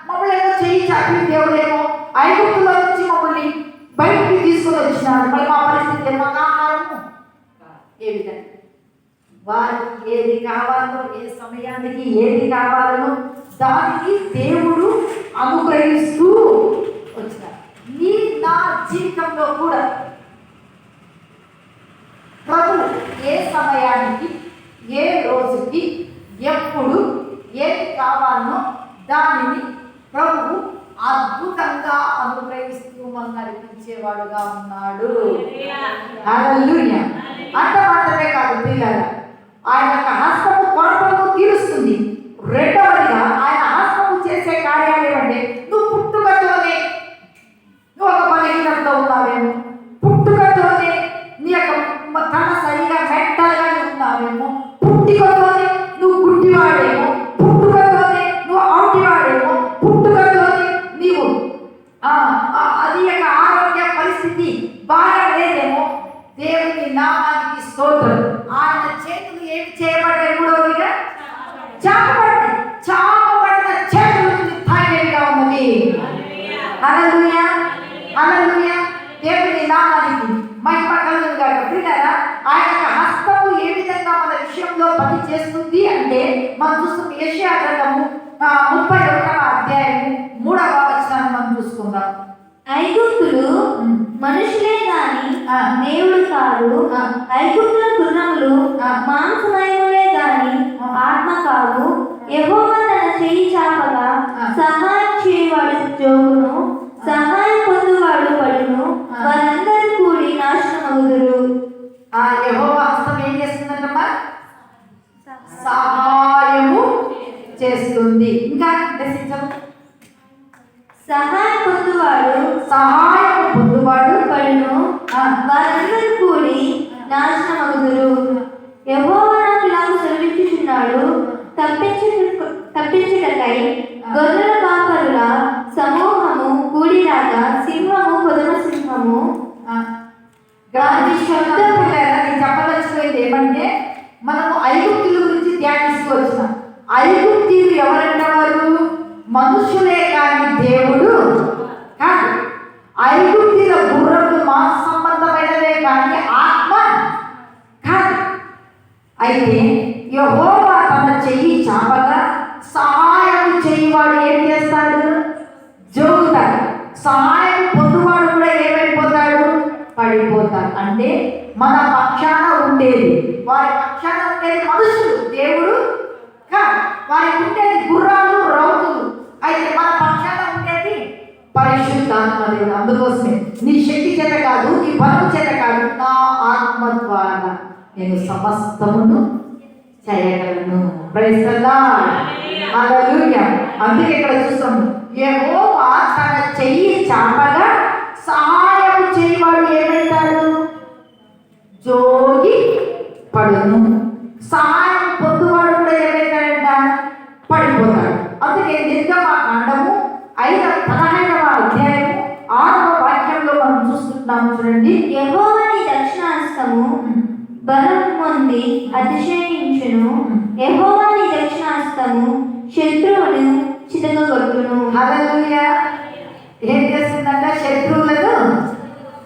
B: మమ్మల్ని ఏమో చేయి చాపి దేవుడేమో ఐగుప్తులో నుంచి మమ్మల్ని బయటికి తీసుకొని వచ్చినాడు. మరి మా పరిస్థితి మాకు ఆహారము ఏ విధంగా వారికి ఏది కావాలో, ఏ సమయానికి ఏది కావాలో దానికి దేవుడు అనుగ్రహిస్తూ వచ్చినాడు. నా జీవితంలో కూడా ప్రభు ఏ సమయానికి, ఏ రోజుకి, ఎప్పుడు ఏది కావాలో దానిని ప్రభువు అద్భుతంగా అనుగ్రహిస్తూ మనం నడిపించేవాడుగా ఉన్నాడు. హల్లెలూయా. అంత మాత్రమే కాదు పిల్లల, ఆయన యొక్క హస్తము కొరతను తీరుస్తుంది. రెండవదిగా ఆయన హస్తము చేసే కార్యాలు ఏమంటే, నువ్వు పుట్టుకతోనే నువ్వు ఒక బలహీనతతో ఉన్నావేమో, పుట్టుకతోనే నీ యొక్క తన సరిగా మెంటల్గా ఉన్నావేమో, పుట్టుకతోనే నువ్వు గుడ్డివాడేమో, పుట్టుకతోనే నువ్వు ఆటివాడేమో, పుట్టుకతోనే నీవు అది యొక్క ఆరోగ్య పరిస్థితి బాగా లేదేమో. దేవుని నామానికి స్తోత్రం. ఆయన చేతులు ఏమి చేయబడ్డాయి? మూడవదిగా చాపబడ్డాయి. చాపబడిన చేతులు తాగేవిగా ఉన్నది. హల్లెలూయా, హల్లెలూయా. దేవుని నామానికి మహిమ కలుగును గాక. ప్రియులారా, ఆయన యొక్క హస్తము ఏ విధంగా మన విషయంలో పని చేస్తుంది అంటే, మనం చూస్తున్న యెషయా గ్రంథము 31వ అధ్యాయము 3వ వచనాన్ని మనం చూసుకుందాం.
C: ఐగుప్తులు మనుషులే గాని దేవుడు కాదు, ఐగుప్తుల గుర్రములు మాంసమయములే గాని ఆత్మ కావు. యెహోవా తన చెయ్యి చాపగా సహాయం చేయవాడు జోగును, సహాయం పొందువాడు పడును, వారందరూ కూడి నాశనమగుదురు.
B: యెహోవా హస్తం ఏం చేస్తుందంటమ్మా? సహాయము చేస్తుంది. ఇంకా దర్శించము.
C: సహాయం
B: పొందువాడు
C: పడును, వారందరూ కూడి నాశనమగుదురు. యెహోవా నాకు ఇలాగ సెలవిచ్చుచున్నాడు, తప్పించుటకై గొర్రెల కాపరుల సమూహము కూడిరాగా సింహము కొదమ సింహము.
B: చెప్పదలుచుకోయింది ఏమంటే, మనము ఐగుప్తుల గురించి ధ్యానిస్తూ వచ్చినాం. ఐగుప్తీయులు ఎవరంటారు? మనుషులే కానీ దేవుడు కాదు. ఐగుప్తీయుల గుర్రములు మాంస సంబంధమైనవే కానీ ఆత్మ కాదు. అయితే యెహోవా తన చెయ్యి చాపగా సహాయం చేయవాడు ఏం చేస్తాడు? జోగుతాడు. సహాయం పొందువాడు కూడా ఏమైపోతాడు? పడిపోతాడు. అంటే మన పక్షాన ఉండేది, వారి పక్షాన ఉండేది మనుషులు, దేవుడు కాదు. వారికి ఉండేది గుర్రాలు, రౌతులు. అయితే మన పక్షాన ఉండేది పరిశుద్ధాత్మ దేవుడు. అందుకోసమే నీ శక్తి చేత కాదు, నీ బలం చేత కాదు, నా ఆత్మ ద్వారా నేను సమస్తమును చేయగలను. Praise the Lord. హల్లెలూయా. అందుకే ఇక్కడ చూస్తాము, యెహోవా తన చెయ్యి చాపగా సహాయం చేయవాడు ఏమైతాడు? జోగి పడును. సహాయం పొందువాడు కూడా ఏమైతాడంట? పడిపోతాడు. అందుకే నిర్గమకాండము 15వ అధ్యాయము 6వ వాక్యంలో మనం చూస్తున్నాము. చూడండి.
C: యెహోవా నీ దక్షిణాస్తము బలం పొంది అతిశయించును, యెహోవా నీ దక్షిణాస్తము శత్రువును చితకగొట్టును.
B: హల్లెలూయా. ఏం చేస్తుందంట? శత్రువులను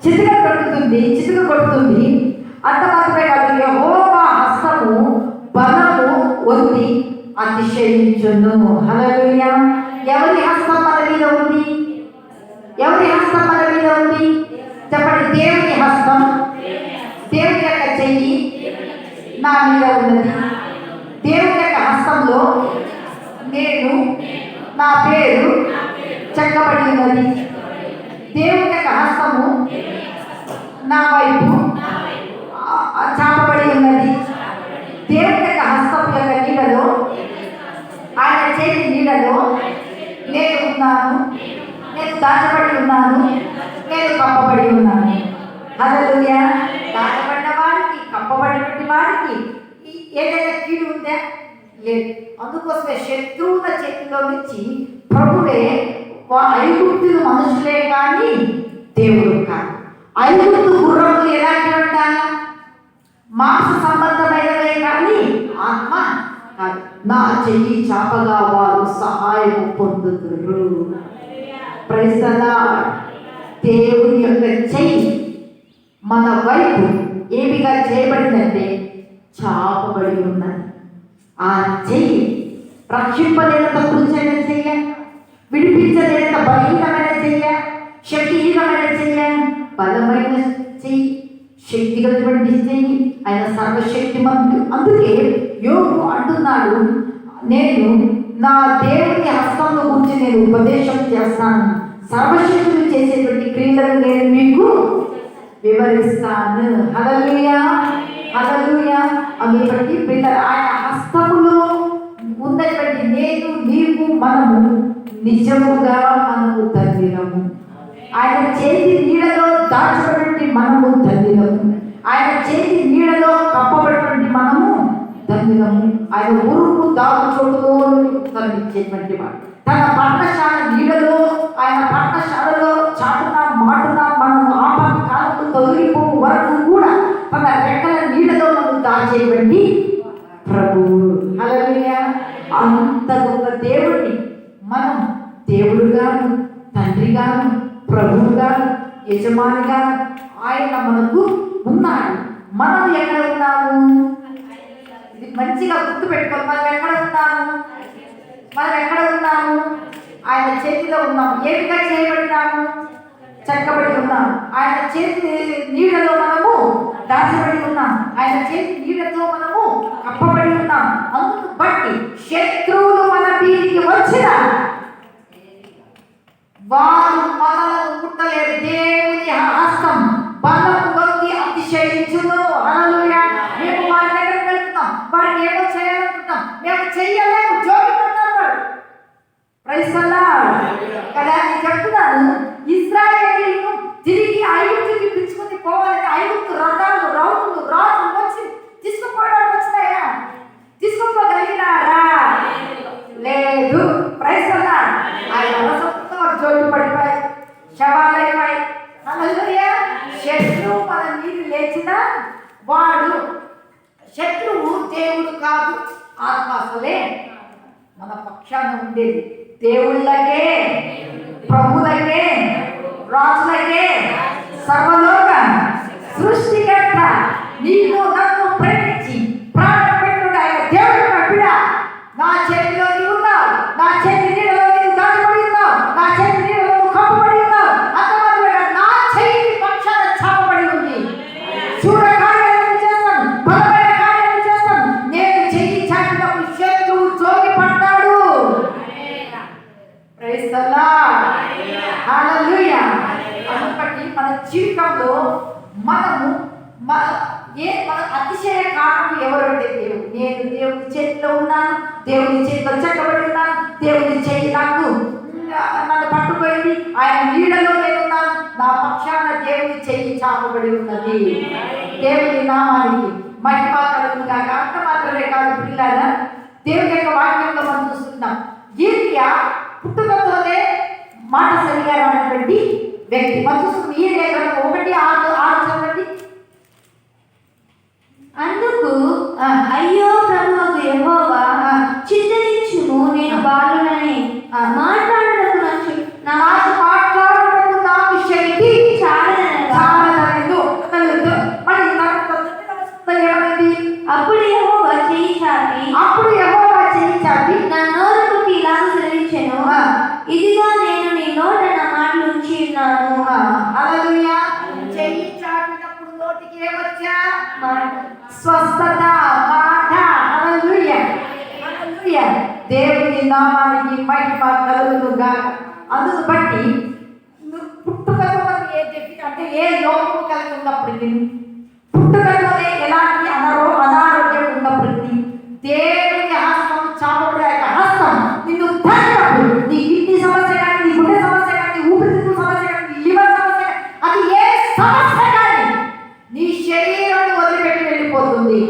B: చితుక కొడుతుంది. అంత మాత్రమే కాదు, యెహోవా హస్తము బలము ఉంది అతిశయించును. హల్లెలూయా. ఎవరి హస్తం మన మీద ఉంది? ఎవరి హస్తం మన మీద ఉంది? చెప్పండి. దేవుని హస్తం, దేవుని యొక్క చెయ్యి నా మీద ఉన్నది. దేవుని యొక్క హస్తంలో నేను, నా పేరు చెక్కబడి ఉన్నది. దేవుని యొక్క హస్తము నా వైపు చాపబడి ఉన్నది. దేవుని యొక్క హస్తం యొక్క నీడలో, ఆయన చేతి నీడలో నేను ఉన్నాను. నేను దాచబడి ఉన్నాను. నేను కప్పబడి ఉన్నాను. హల్లెలూయా. దాచబడిన వారికి, కప్పబడినటువంటి వారికి ఏదైనా కీడు ఉందా? లేదు. అందుకోసమే శత్రువుల చేతిలో నుంచి ప్రభువే, ఐగుప్తులు మనుషులే కానీ దేవుడు కాదు. ఐగుప్తు గుర్రములు ఎలాంటివంట? మాంస సంబంధమైనవే కానీ ఆత్మ కాదు. నా చెయ్యి చాపగా వారు సహాయం పొందుతున్నారు. Praise the Lord. దేవుని యొక్క చెయ్యి మన వైపు ఏమిగా చేయబడిందంటే చాపబడి ఉన్నది. ఆ చెయ్యి రక్షింపలేనంత కృషైన చెయ్య, విడిపించలేనంత బలహీనమైన చెయ్య, శక్తిహీనమైన చెయ్య, బలమైన చెయ్యి, శక్తిగలటువంటి చెయ్యి. ఆయన సర్వశక్తిమంతుడు. అందుకే యోగు అంటున్నాడు, నేను నా దేవుని హస్తంలో గురించి నేను ఉపదేశం చేస్తాను, సర్వశక్తులు చేసేటువంటి క్రియలను నేను మీకు వివరిస్తాను. హల్లెలూయా. హల్లెలూయా. అందుకని పిల్లలు, ఆయన హస్తములో ఉన్నటువంటి నేను, నీవు, మనము నిజముగా మనము ధన్యులము. ఆయన చేతి నీడలో దాచబడి మనము ధన్యులము. ఆయన చేతి నీడలో కప్పబడినటువంటి మనము ధన్యులము. ఆయన ఊరుకు దాగు చోటులో తరలించేటువంటి వాడు. తన పర్ణశాల నీడలో, ఆయన పర్ణశాలలో చాటున మాటున మనము ఆపద కాలంలో తొలగిపోవు వరకు కూడా తన రెక్కల నీడలో మనం దాచేటువంటి ప్రభువు. హల్లెలూయా. అంత గొప్ప దేవుడిని మనం దేవుడుగాను, తండ్రిగాను, ప్రభువుగాను, యజమానిగాను ఆయన మనకు ఉన్నాడు. మనం ఎక్కడ ఉన్నాము? ఇది మంచిగా గుర్తుపెట్టుకోవాలి. మనం ఎక్కడ ఉన్నాము? ఆయన చేతిలో ఉన్నాము. ఏమిగా చేయబడినాము? చెక్కబడి ఉన్నాము. ఆయన చేతి నీడలో మనము దాచబడి ఉన్నాం. ఆయన చేతి నీడతో మనము కప్పబడి ఉన్నాం. అందుకు బట్టి శత్రువులు మన వీరికి వచ్చిన వారు మనలను ముట్టలేరు. దేవుని హస్తం బలము వంగి అతిశయించును. హల్లెలూయా. మేము వారి దగ్గరికి వెళ్తున్నాం, వారిని ఏమో చేయాలనుకుంటాం, మేము చెయ్యలేము, జోగిపోతారు. Praise the lord. కదా నేను చెప్తున్నాను, ఇశ్రాయేలీయులు తిరిగి ఐగుప్తుకి పిలుచుకుని పోవాలని ఐగుప్తు రథాలు, రౌతులు, రాజులు వచ్చి తీసుకుపోవడానికి వచ్చినాయా? తీసుకోగలిగినారా? లేదు. Praise the Lord. ఆయన రసంతో జోలు పడిపోయి శవాలైపోయి. హల్లెలూయా. శత్రువు మన మీద లేచిన వాడు, శత్రువు దేవుడు కాదు, ఆత్మసలే మన పక్షాన ఉండేది. దేవుళ్ళకే, ప్రభులకే, రాజులకే, సర్వలోక సృష్టికర్త, నీవు నన్ను ప్రేమించి ప్రాణం పెట్టుడు ఆయన దేవుడు బిడ్డ. నా చేతిలో నీవు ఉన్నావు, నా చేతి నీడలో నీవు దాచబడి ఉన్నావు, నా చేతి నీడలో నువ్వు కప్పబడి ఉన్నావు. అంతమాత్రమే నా చేతి పక్షాన చాపబడి ఉంది. చూడ కార్యాలను చేస్తాను, బలమైన కార్యాలను చేస్తాను. నేను చెయ్యి చాపినప్పుడు శత్రువు జోగి పడ్డాడు. Praise the Lord. హల్లెలూయా. అందుకని మన జీవితంలో మనము మన అతిశయ కారణం ఎవరంటే దేవుడు. నేను దేవుని చేతిలో ఉన్నాను, దేవుని చేతిలో చెక్కబడి ఉన్నాను, దేవుని చేయి నాకు నన్ను పట్టుకోయింది, ఆయన నీడలో నేనున్నాను, నా పక్షాన దేవుని చెయ్యి చాపబడి ఉన్నది. దేవుని నామానికి మహిమ కలుగును గాక. అంత మాత్రమే కాదు పిల్లల, దేవుని యొక్క వాక్యంలో మనం చూస్తున్నాం, ఏలియా పుట్టుకతోనే మాట సరిగా రానటువంటి వ్యక్తి. మనం చూస్తున్నాం ఈ లేఖనం 1:6 చదవండి.
C: అందుకు అయ్యో ప్రభువకు యెహోవా, చింతించుము, నేను బాలుడనే, మాట్లాడుటకు నాకు
B: నామానికి మహిమ కలుగును గాక. అందుకు బట్టి పుట్టుకతో మనం ఏ చెప్పి అంటే ఏ లోపము కలిగి ఉన్నప్పటికీ, పుట్టుకతోనే ఎలాంటి అనారోగ్యం ఉన్నప్పటికీ, దేవుని హస్తం చాపబడే హస్తం నిన్ను తాకినప్పుడు, నీ కిడ్నీ సమస్య కానీ, నీ గుండె సమస్య కానీ, ఊపిరితిత్తుల సమస్య కానీ, నీ లివర్ సమస్య కానీ, అది ఏ సమస్య కానీ నీ శరీరాన్ని వదిలిపెట్టి వెళ్ళిపోతుంది.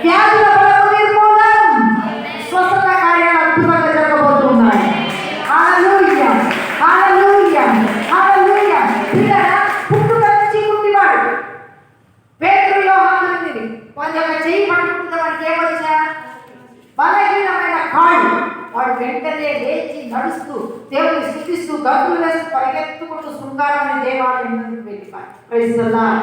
B: వ్యాధుల బలము నిర్మూలం, స్వస్థత కార్యాలు అద్భుతంగా జరగబోతున్నాయి. హల్లెలూయా, హల్లెలూయా, హల్లెలూయా. పిల్లరా, పుట్టుక నుంచి కుంటివాడు పేతురు, యోహాను వాళ్ళ యొక్క చెయ్యి పట్టుకుంటే వాడికి ఏమొచ్చా? బలహీనమైన కాళ్ళు. వాడు వెంటనే లేచి నడుస్తూ దేవుని స్తుతిస్తూ గంతులు వేస్తూ పరిగెత్తుకుంటూ శృంగారమైన దేవాలయానికి వెళ్ళిపోయాడు. ప్రైజ్ ది లార్డ్,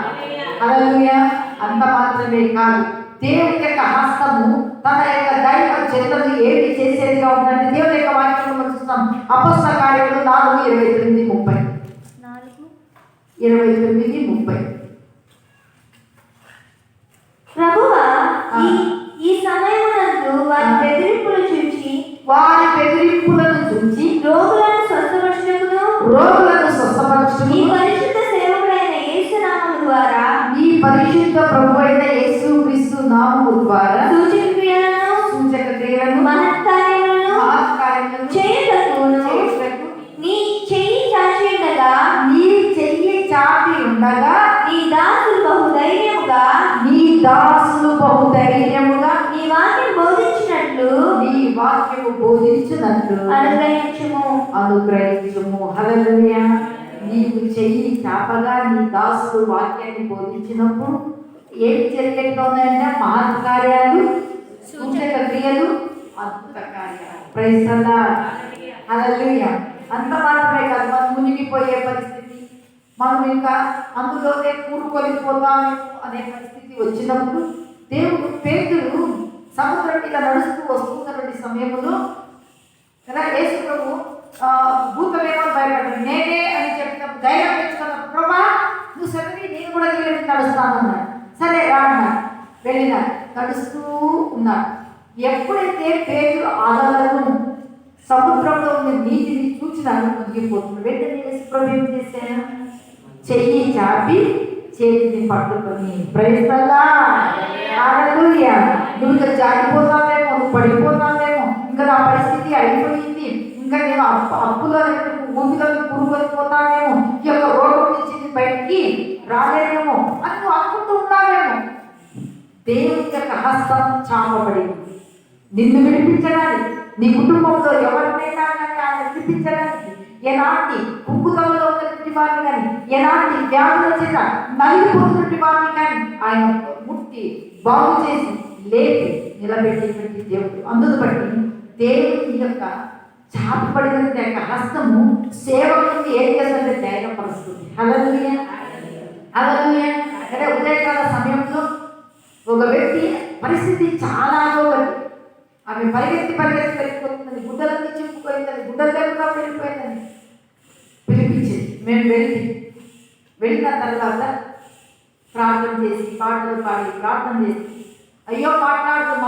B: హల్లెలూయా. అంత మాత్రమే కాదు, దేవుని యొక్క హస్తము తన యొక్క దైవ జనులను ఏమి చేసేదిగా ఉందంటే దేవుని యొక్క వాక్యంలో మనం చూస్తాం. అపొస్తలుల కార్యములు 4:29-30. 29-30.
C: ప్రభువా, ఈ సమయమునందు వారి బెదిరింపులను చూచి రోగులను స్వస్థపరచుటకును ఈ పరిశుద్ధ సేవకుడైన యేసు నామము ద్వారా,
B: ఈ పరిశుద్ధ ప్రభువైన యేసుక్రీస్తు నామము ద్వారా
C: సూచక క్రియలను మహత్కార్యములను చేయుటకును నీ చెయ్యి చాచి ఉండగా నీ దాసులు బహుధైర్యముగా నీ వాక్యము బోధించినట్లు అనుగ్రహించుము. హల్లెలూయా. నీకు చెయ్యి చాపగా నీ దాసులు వాక్యాన్ని బోధించినప్పుడు ఏం జరిగేట్టుగా ఉన్నాయంటే మహత్కార్యాలు, సూచక క్రియలు, అద్భుత కార్యాలు. ప్రైజ్ ది లార్డ్, హల్లెలూయా. అంత మాత్రమే కాదు, మనం మునిగిపోయే పరిస్థితి, మనం ఇంకా అందులోనే కూరుకొలిపోతాము అనే పరిస్థితి వచ్చినప్పుడు దేవుడు పేతురు సముద్రం మీద నడుస్తూ వస్తున్నటువంటి సమయంలో కదా యేసు ప్రభు భూతమేమో భయపడ్డాడు. నేనే అని చెప్పినప్పుడు ధైర్యం తెచ్చుకున్నప్పుడు, ప్రభా నువ్వు సరే నేను కూడా నీళ్ళని నడుస్తాను అన్నాడు. సరే రా అన్నాడు. వెళ్ళినా నడుస్తూ ఉన్నాడు. ఎప్పుడైతే పేతురు అలలను సముద్రంలో ఉన్న నీటిని చూచినాడు మునిగిపోతున్నాడు. వెంటనే యేసు ప్రభు ఏం చేశాను? చెయ్యి చాపి చేతిని పట్టుకొని, ప్రైజ్ ది లార్డ్, హల్లెలూయా. నువ్వు ఇంకా జారిపోతావేమో, నువ్వు పడిపోతావేమో, ఇంకా నా పరిస్థితి అయిపోయింది, ఇంకా నేను అప్పులో ఊపిలో పురుగొలిపోతానేమో, ఈ యొక్క రోగం నుంచి బయటికి రాలేనేమో అని నువ్వు అనుకుంటూ ఉన్నావేమో. దేవుని యొక్క హస్తం చాపబడింది నిన్ను విడిపించడానికి, నీ కుటుంబంలో ఎవరినైనా కానీ ఆయన విడిపించడానికి, ఎలాంటి కుంకుతంలో ఉన్నటువంటి వారిని కానీ, ఎలాంటి వ్యాధుల చేత నలిగిపోతున్నటువంటి వారిని కానీ ఆయన ముట్టి బాగు చేసి లేపి నిలబెట్టేటువంటి దేవుడు. అందుకు బట్టి దేవుని యొక్క చాపబడిన యొక్క హస్తము సేవకుడికి ఏం చేస్తుంటే ధైర్యపరుస్తుంది. హల్లెలూయా, హల్లెలూయా. అంటే ఉదయకాల సమయంలో ఒక వ్యక్తి పరిస్థితి చాలా అదోగతి, ఆమె పరిగెత్తి వెళ్ళిపోతుందని, గుడ్డలన్నీ చింపుకోయిందని, గుడ్డలు లేకుండా వెళ్ళిపోయిందని పిలిపించింది. మేము వెళ్ళిన తర్వాత ప్రార్థన చేసి పాటలు పాడి ప్రార్థన చేసి, అయ్యో మాట్లాడుతుంది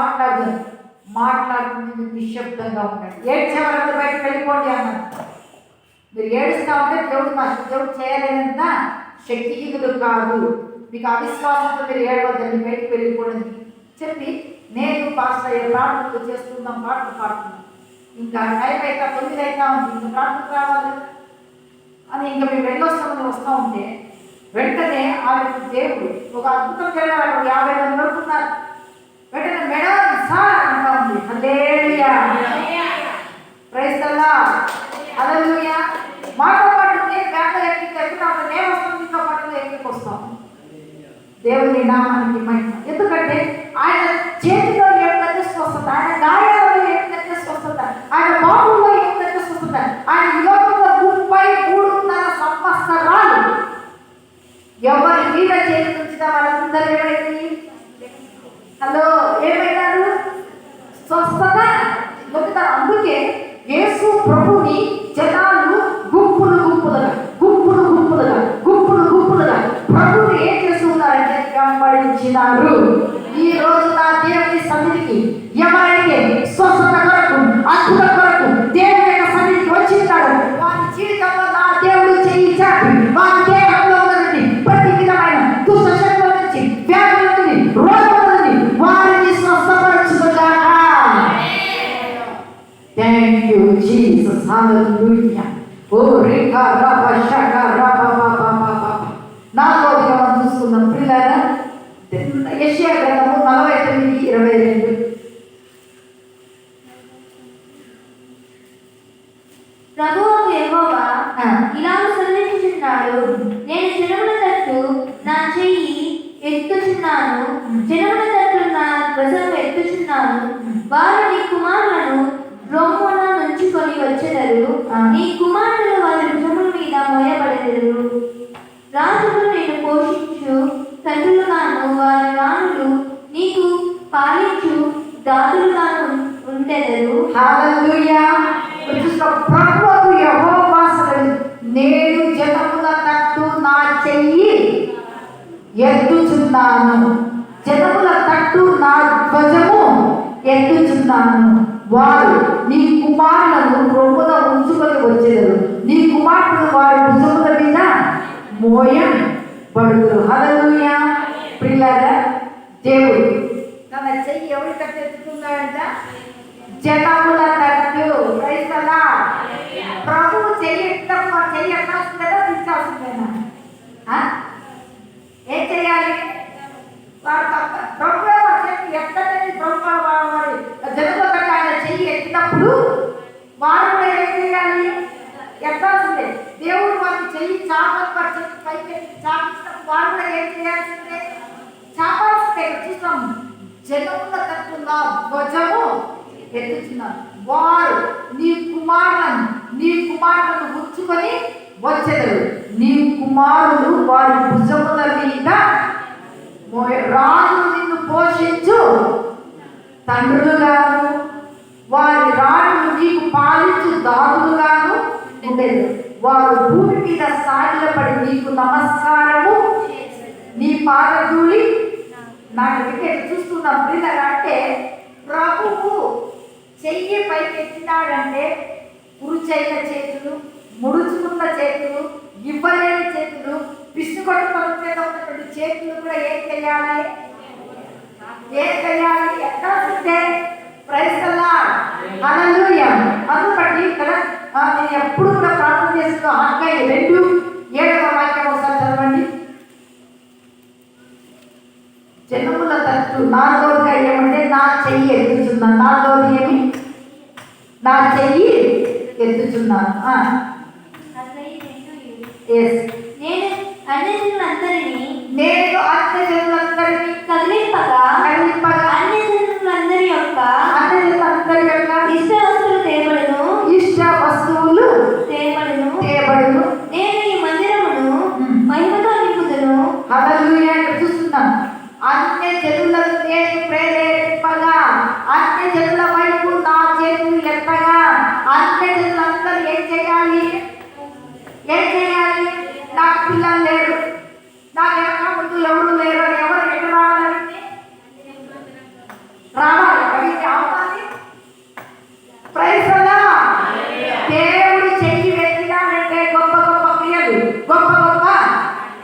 C: నిశ్శబ్దంగా ఉన్నాడు. ఏడ్చేవారంతా బయటకు వెళ్ళిపోండి అన్నాడు. మీరు ఏడుస్తూ ఉంటే దేవుడు చేయలేనంత శక్తియుతులు కాదు, మీకు అవిశ్వాసంతో మీరు ఏడవద్దని బయటకు వెళ్ళిపోండి చెప్పి, నేను పాస్టర్ అయ్యే ప్రార్థనలు చేస్తున్నాం, పాటలు పాడుతున్నాం, ఇంకా టైం అయితే 9 అవుతా ఉంది, ఇంకా ప్రార్థనకు రావాలి అని ఇంకా మేము వెళ్ళొస్తామని వస్తూ ఉంటే వెంటనే ఆమెకు దేవుడు ఒక అద్భుతం జరిగారు. 50 మంది వరకు ఉన్నారు. వెంటనే మేడం సార్ అంటా ఉంది. హల్లెలూయా, ప్రైజ్ ది లార్డ్, హల్లెలూయా. మాతో పాటు నేను బ్యాంకులో ఎక్కుతాను, నేను వస్తాను, ఇంకా పాటలో ఎక్కిపోస్తాం. దేవుని నామానికి మహిమ. ఎందుకంటే ఆయన చేతిలో ఏమిటంటే స్వస్థత, ఆయన గాయాలలో ఏమిటంటే స్వస్థత, ఆయన బాబుల్లో ఏమిటంటే స్వస్థత. ఆయన యువకుల 33.5 సంవత్సరాలు ఎవరి మీద చేతి ఉంచిన వాళ్ళందరూ ఏమైంది? ఏమైనారు? స్వస్థత పొందుతారు. అందుకే యేసు ప్రభుని జనాలు గుంపులుగా ప్రభుని ఏం చేస్తున్నారంటే వెంబడించినారు. ఈ రోజు నా దేవుని సన్నిధికి ఎవరైతే స్వస్థత కొరకు, అద్భుత
B: హల్లెలూయా. ఓ రేఖా రబ షక రబ బబ బబ. నాలుగోదిగా మనం చూసుకుందాం పిల్లరా. యెషయా గ్రంథము 49:22.
C: ప్రభువు యెహోవా ఇలాగ సెలవిస్తున్నాడు, నేను జనముల తట్టు నా చెయ్యి ఎత్తుచున్నాను, జనముల తట్టు నా ధ్వజము ఎత్తుచున్నాను. వారు నీ కుమారులను రొమ్మున నుంచుకొని వచ్చెదరు, నీ కుమారులు వారి భుజముల మీద మోయబడెదరు. రాజులు నేను పోషించు తండ్రులుగాను, వారి రాణులు నీకు పాలించు దాదులుగాను ఉండెదరు.
B: హల్లెలూయా. ప్రభువు యెహోవా నేను జనముల తట్టు నా చెయ్యి ఎత్తుచున్నాను, జనముల తట్టు నా ధ్వజము ఎత్తుచున్నాను. వారు నీ కుమారులను రొమ్మున ఉంచుకొని వచ్చేదరు, నీ కుమారులు వారి భుజముల మీద మోయబడుదురు. హల్లెలూయా. పిల్లరా, దేవుడు తన చెయ్యి ఎవరి తట్టు ఎత్తుతున్నాడంట? జనముల తట్టు. Praise the Lord. ప్రభువు చెయ్యి ఎత్తప్పుడు చెయ్యి ఎత్తాల్సిందేనా దించాల్సిందేనా? ఏం చేయాలి? వారు ప్రభు చెయ్యి ఎత్తని ప్రభు వారి జనముల తట్టు ఆయన చెయ్యి ఎత్తినప్పుడు వారు కూడా ఏం చేయాలి? ఎత్తాల్సిందే. దేవుడు వారికి చెయ్యి చాపని పైకి చాపించినప్పుడు వారు కూడా ఏం చేయాల్సిందే? చాపాల్సిందే. చూస్తాం, జనముల తట్టు నా ధ్వజము ఎత్తుచున్నారు. వారు నీ కుమారులను ఉంచుకొని వచ్చెదరు, నీ కుమారులు వారి భుజముల మీద రాజు నిన్ను పోషించు తండ్రులుగాను, వారి రాణులు నీకు పాలించు దాదులుగాను ఉండేది. వారు భూమి మీద సాగిలపడి నీకు నమస్కారము నీ పాదధూళి నాకు వికెట్. చూస్తున్నాం పిల్లలు, అంటే ప్రభువు చెయ్యి పైకి ఎత్తినాడంటే కురుచైన చేతులు, ముడుచుకున్న చేతులు, ఇవ్వలేని చేతులు, పిసుకొట్టుకొనిగా ఉన్నటువంటి చేతులు కూడా ఏం చేయాలి? ఎత్తాల్సిందే. Praise the Lord. హల్లెలూయా. అందుకని ఇక్కడ నేను ఎప్పుడు కూడా ప్రార్థన చేస్తున్నా. హగ్గై 2:7 వాక్యం ఒకసారి చదవండి. జనముల తట్టు. నాలుగోదిగా ఏమంటే నా చెయ్యి ఎత్తుచున్నాను. నాలుగోది ఏమి? నా చెయ్యి ఎత్తుచున్నాను.
C: నేను అన్యజనులందరినీ
B: కదిలింపగా
C: అన్యజనులందరి యొక్క
B: ఇష్ట వస్తువులు తేబడును.
C: నేను ఈ మందిరమును మహిమతో నింపుదును.
B: హల్లెలూయా. చూస్తున్నాం, అన్యజనులను నేను ప్రేరేపింపగా, అన్యజనుల వైపు నా చేతులు ఎత్తగా, అన్యజనులందరూ ఏం చేయాలి? నాకు పిల్లలు లేరు, నాకు ఎక్క ముందు ఎవరు లేరు అని ఎవరు ఎక్కడ రావాలి? అవ్వాలి. Praise the Lord. దేవుడు చెయ్యి ఎత్తినాడంటే గొప్ప గొప్ప క్రియలు, గొప్ప గొప్ప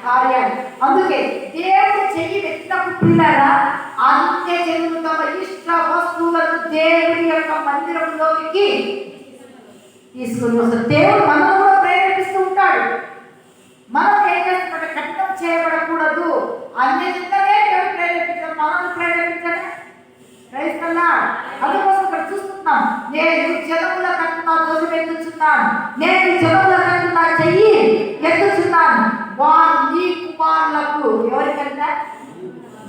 B: కార్యాలు. అందుకే దేవుడు చెయ్యి ఎత్తినప్పుడు పిల్లరా, అన్యజనులు తమ ఇష్ట వస్తువులను దేవుడి యొక్క మందిరంలోనికి తీసుకొని వస్తారు. దేవుడు మనం కూడా ప్రేరేపిస్తూ ఉంటాడు. మనం ఏం చేస్తున్నట్టు కఠినం చేయబడకూడదు. అన్యజనులనే దేవుడు ప్రేరేపించాడు, మనల్ని ప్రేరేపించాడు. Praise the Lord. అందుకోసం ఇక్కడ చూస్తున్నాం, నేను జనముల తట్టు నా ధ్వజం ఎత్తుచున్నాను, నేను జనముల తట్టు నా చెయ్యి ఎత్తుచున్నాను. వారు నీ కుమారులకు, ఎవరికంటే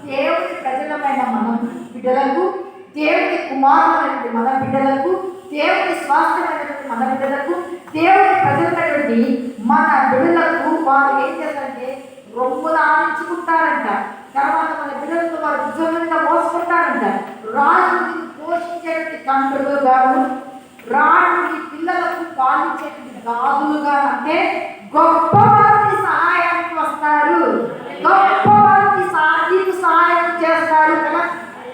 B: దేవుని ప్రజలమైన మనం బిడ్డలకు, దేవుని కుమారులైనటువంటి మన బిడ్డలకు, దేవుని స్వాస్థ్యమైనటువంటి మన బిడ్డలకు, దేవుని ప్రజలైనటువంటి మన బిడ్డలకు వారు ఏం చేస్తారంటే రొమ్మున ఆడించుకుంటారంట. తర్వాత మన బిడ్డలతో వారు భుజంగా మోసుకుంటారంట. రాజుని పోషించేటువంటి తండ్రులుగాను, రాజుని పిల్లలకు పాలించేటువంటి దాదులుగా, అంటే గొప్ప వారికి సహాయానికి వస్తారు, గొప్ప వారికి సహాయం చేస్తారు కదా.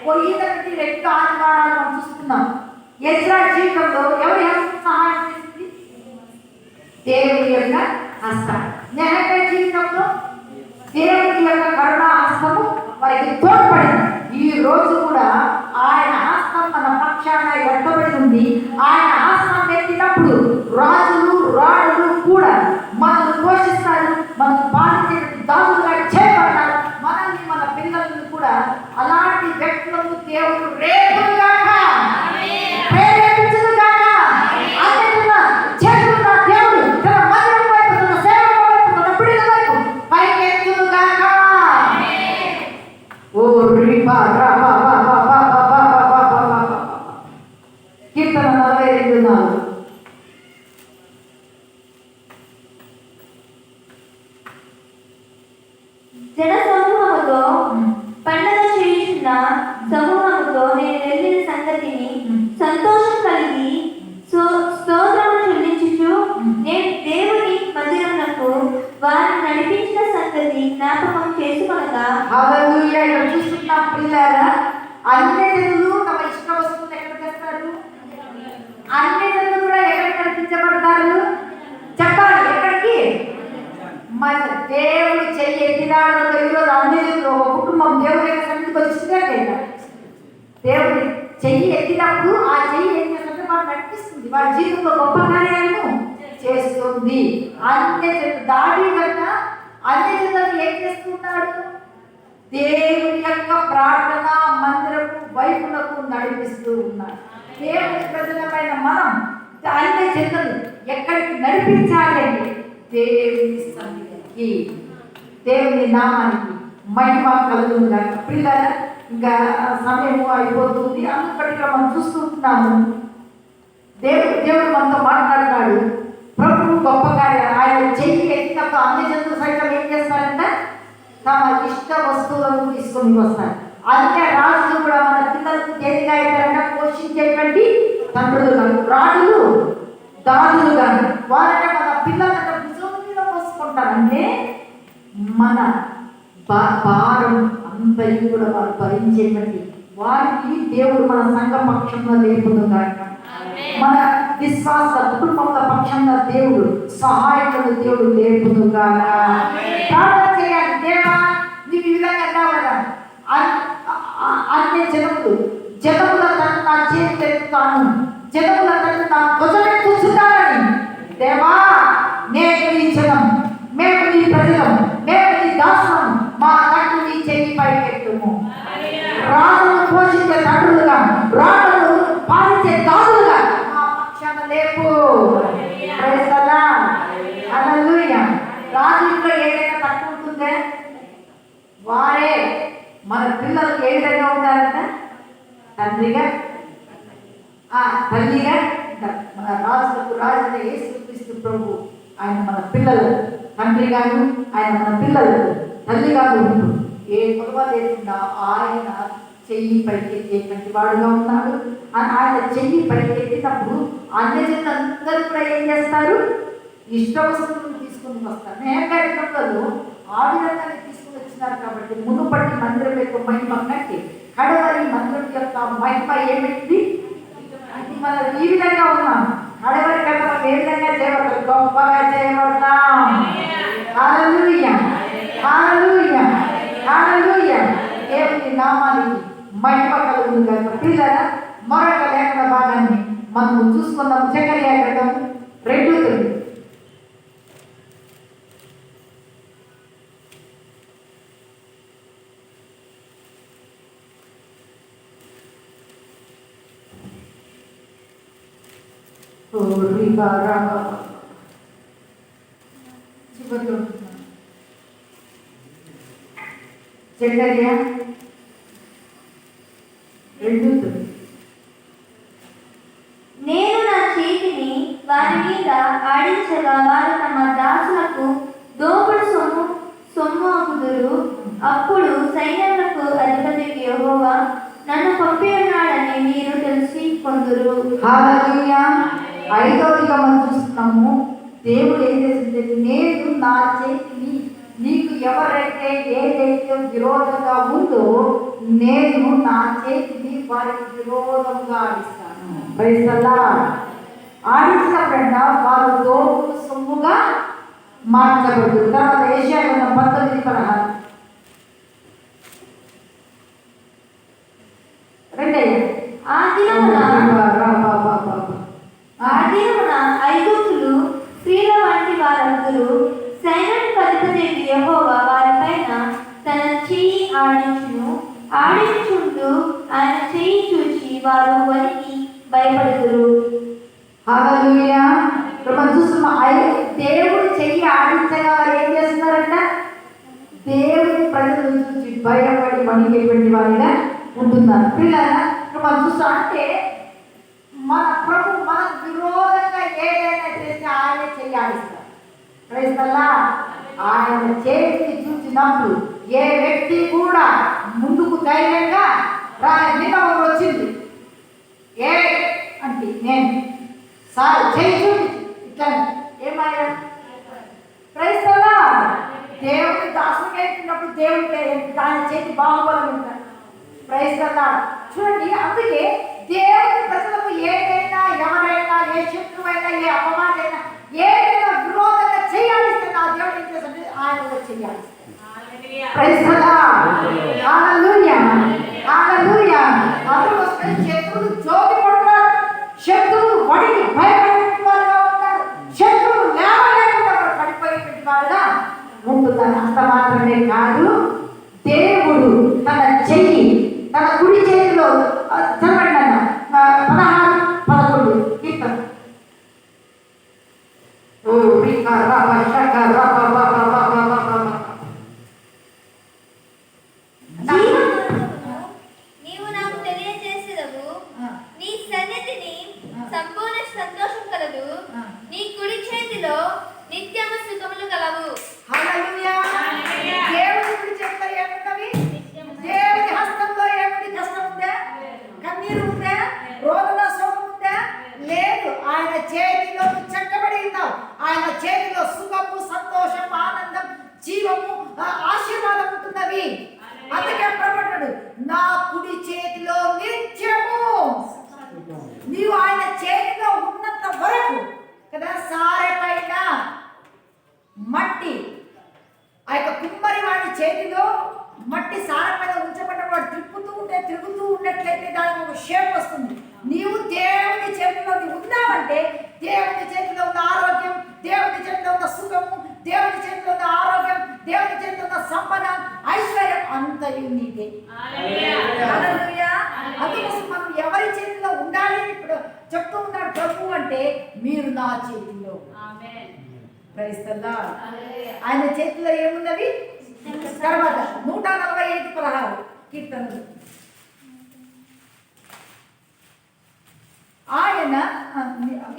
B: పోయినటువంటి 2 ఆదివారాలు మనం చూస్తున్నాం. ఎజ్రా జీవితంలో ఎవరు సహాయం చేసింది? దేవుని యొక్క హస్తం. నెహెమ్యా జీవితంలో దేవుని యొక్క కరుణా హస్తము వారికి తోడ్పడింది. ఈ రోజు కూడా ఆయన హస్తం మన పక్షాన ఎత్తబడి ఉంది. ఆయన హస్తం ఎత్తినప్పుడు దేవుడు రేపుగాక ప్రేరేపించుగాక. అంతేనా చేతున్న దేవుడు తన మందిరం వైపు, తన సేవకుల వైపు, తన బిడ్డల వైపు పైకెత్తుగాక. ఓ రిబా రబా బా బా బా బా బా బా బా బా. కీర్తన 42:4.
C: జన సమూహముతో పండగ చేయుచున్న సమూహముతో నేను వెళ్ళిన సంగతిని సంతోషం కలిగి స్తోత్రము చెల్లించుచు నేను దేవుని మందిరమునకు వారిని నడిపించిన సంగతి జ్ఞాపకం చేసుకొనగా.
B: హల్లెలూయా. ఇక్కడ చూస్తున్నాం పిల్లరా, అన్ని జనులు తమ ఇష్ట వస్తువులు ఎక్కడ తెస్తారు? అన్ని జనులు కూడా ఎక్కడ నడిపించబడతారు? చెప్పాలి, ఎక్కడికి? మన దేవుడు చెయ్యి ఎత్తినాడు. ఈరోజు అన్ని జనులు ఒక కుటుంబం దేవుడి యొక్క సన్నిధికి వచ్చిందే లేదా? దేవుడి చెయ్యి ఎత్తినప్పుడు ఆ చెయ్యి ఏం చేస్తుంటే వాళ్ళు నడిపిస్తుంది, వాళ్ళ జీవితంలో గొప్ప కార్యాలను చేస్తుంది. అన్ని జనులు దాడి కన్నా అన్ని జనులు ఏం చేస్తున్నాడు? దేవుని యొక్క ప్రార్థన మందిరపు వైపునకు నడిపిస్తూ ఉన్నాడు. దేవుని ప్రజలమైన మనం అన్ని జనులు ఎక్కడికి నడిపించాలండి? దేవుని సన్నిధికి, దేవుని నామానికి మహిమ కలుగునుగాక. పిల్లల ఇంకా సమయము అయిపోతుంది, అందుకటిగా మనం చూస్తున్నాము. దేవుడు మనతో మాట్లాడతాడు. ప్రభువు గొప్ప కార్యాలు ఆయన చెయ్యి ఎత్తినప్పుడు అన్ని జనులు సైతం ఏం చేస్తారంటే తమ ఇష్ట వస్తువులను తీసుకొని వస్తారు. అందుకే రాజులు కూడా మన పిల్లలకు దేనిగా అవుతారంటే పోషించేటువంటి తండ్రులు కాదు, రాజులు దాదులు కాదు. వారంటే మన పిల్లలంటే భుజంలో పోసుకుంటారంటే మన భారం అంతయు కూడా వారు భరించేటువంటి వారికి దేవుడు మన సంఘ పక్షంలో లేపుతుందాక, మన విశ్వాస కుటుంబముల పక్షంగా దేవుడు సహాయకుడు దేవుడు లేపుతుందా. ప్రార్థన చేయాలి, దేవా నీకు ఈ విధంగా కావాలా? అన్ని జనముల తను నా చేతి తెస్తాను, జనముల తను నా భుజమే చూస్తున్నానని. దేవా నేను నీ జనం, మేము నీ ప్రజలం, మేము నీ దాసులం, మా తట్టు నీ చెయ్యి పైకెత్తుము. రాజును పోషించే తండ్రులుగా, రాజును పాలించే దాసులుగా మా పక్షాన లేపు. హల్లెలూయా. రాజు ఇంట్లో ఏదైనా తక్కువ ఉంటుందే వారే మన పిల్లలకు ఏ విధంగా ఉంటారంట? తండ్రిగా, తల్లిగా. మన రాజులకు రాజు యేసుక్రీస్తు ప్రభు ఆయన మన పిల్లలు తండ్రిగాను, ఆయన మన పిల్లలు తల్లిగాను ఉంటూ ఏ గొడవ లేకుండా ఆయన చెయ్యి పైకెత్తేటువంటి వాడుగా ఉన్నాడు. ఆయన చెయ్యి పైకెత్తినప్పుడు అన్ని జనులందరూ కూడా ఏం చేస్తారు? ఇష్ట వస్తువులను తీసుకుని వస్తారు. మేఘాలు ఆ విధంగానే తీసుకుని వచ్చినారు. కాబట్టి మునుపటి మందిరం యొక్క మహిమ కంటే కడవరి మందిరం యొక్క మహిమ ఏమిటి? అది మనం ఈ విధంగా ఉన్నాం. కడవరి కన్నా మనం ఏ విధంగా చేయబడతాం? గొప్పగా చేయబడతాం. హల్లెలూయా, హల్లెలూయా, హల్లెలూయా. దేవుని నామానికి మహిమ కలుగునుగాక. పిల్లల మరొక లేఖన భాగాన్ని మనం చూసుకుందాం. జకరియా గ్రంథం 2:9. జకరియా 2:9.
C: నేను నా చేతిని వారి మీద ఆడించగా వారు తమ దాసులకు దోపుడు సొమ్ము అగుదురు. అప్పుడు సైన్యములకు అధిపతి యెహోవా నన్ను పంపి ఉన్నాడని మీరు తెలిసి కొందరు.
B: హల్లెలూయా. ఐదవదిగా మనం చూస్తున్నాము. దేవుడు ఏం చేసింది? నేను నా చేతిని నీకు ఎవరైతే ఏదైతే విరోధంగా ఉందో నేను నా చేతిని వారికి విరోధంగా ఆడిస్తాను. Praise the Lord. ఆడించినప్పుడంట వారు దోపుడు సొమ్ముగా మార్చబడుతుంది. తర్వాత యెషయా గ్రంథం 19:16.
C: ఆ దినమున ఐగుప్తులు స్త్రీల వంటి వారందరూ సైన్యానికి అధిపతి యెహోవా వారిపైన తన చెయ్యి ఆడించును. ఆడించుంటూ ఆయన చెయ్యి చూచి వారు వణికి భయపడుదురు.
B: హల్లెలూయా. ఇప్పుడు మనం చూస్తున్నాం, దేవుడు చెయ్యి ఆడించగా వారు ఏం చేస్తున్నారంట? దేవుని ప్రజలు చూసి భయపడి వణికేటువంటి వారిగా ఉంటున్నారు. పిల్లరా, ఇప్పుడు మనం చూస్తాం అంటే మన ప్రభు మనకు విరోధంగా ఏదైనా చేస్తే ఆయన చెయ్యి ఆడిస్తారు. Praise the Lord. ఆయన చేతిని చూసినప్పుడు ఏ వ్యక్తి కూడా ముందుకు ధైర్యంగా నిలవడం వచ్చింది. ఏ అంటే నేను సార్ చేయి చూపి ఇట్లా ఏమయ్యా? Praise the Lord. దేవుని దాసుడికి వెళ్తున్నప్పుడు దేవుడికి దాని చేతి బాహుబలం ఉంటారు. Praise the Lord. చూడండి, అందుకే దేవుని ప్రజలకు ఏదైనా, ఎవరైనా, ఏ శత్రువైనా, ఏ అపవాదైనా, ఏదైనా విరోధంగా చేయాలిస్తే నా దేవుడు ఏం చేస్తాడు? ఆయన కూడా చేయాలి. Praise the Lord. హల్లెలూయా. హల్లెలూయా. అందుకోసమే శత్రువులు జోగి పడుతున్నారు, శత్రువులు వడికి భయపడేటువంటి వారుగా ఉన్నారు, శత్రువులు లేవలేకుండా పడిపోయేటువంటి వారుగా ఉంటున్నారు. అంత మాత్రమే కాదు, దేవుడు తన చెయ్యి, తన కుడి చేతిలో చదవండి అన్న 16-11 కీర్తన.
C: నీవు నాకు తెలియజేసేదవు, నీ సన్నిధిని సంపూర్ణ సంతోషం కలదు, నీ కుడి చేతిలో నిత్యము సుఖములు కలవు.
B: హల్లెలూయా. దేవుని కుడి చేతిలో ఏమున్నవి? దేవుని హస్తంలో ఏముంది? కష్టం ఉందా? కన్నీరు ఉందా? రోదన శోకం ఉందా? లేదు. ఆయన చేతిలో చెక్కబడి ఉన్నావు. ఆయన చేతిలో సుఖము, సంతోషం, ఆనందం, జీవము, ఆశీర్వాదం ఉంటున్నవి. అందుకే ప్రభుడు నా కుడి చేతిలో నిత్యము. నీవు ఆయన చేతిలో ఉన్నంత వరకు కదా, సారె పైన మట్టి, ఆ యొక్క కుమ్మరి వాడి చేతిలో మట్టి సారె పైన ఉంచబడ్డ వాడు తిరుగుతూ ఉన్నట్లయితే దానికి ఒక షేప్ వస్తుంది. నీవు దేవుని చేతిలో ఉన్నావంటే దేవుని చేతిలో ఉన్న ఆరోగ్యం, దేవుని చేతిలో ఉన్న సుఖము, దేవుని చేతిలో ఉన్న ఆరోగ్యం, దేవుని చేతిలో ఉన్న సంపద, ఐశ్వర్యం అంతయు నీదే. హల్లెలూయా. అందుకోసం మనం ఎవరి చేతిలో ఉండాలి ఇప్పుడు చెప్తూ ఉన్నాడు ప్రభు అంటే, మీరు నా చేతిలో. Praise the Lord. ఆయన చేతిలో ఏమున్నవి? తర్వాత 145-16 కీర్తనలు. ఆయన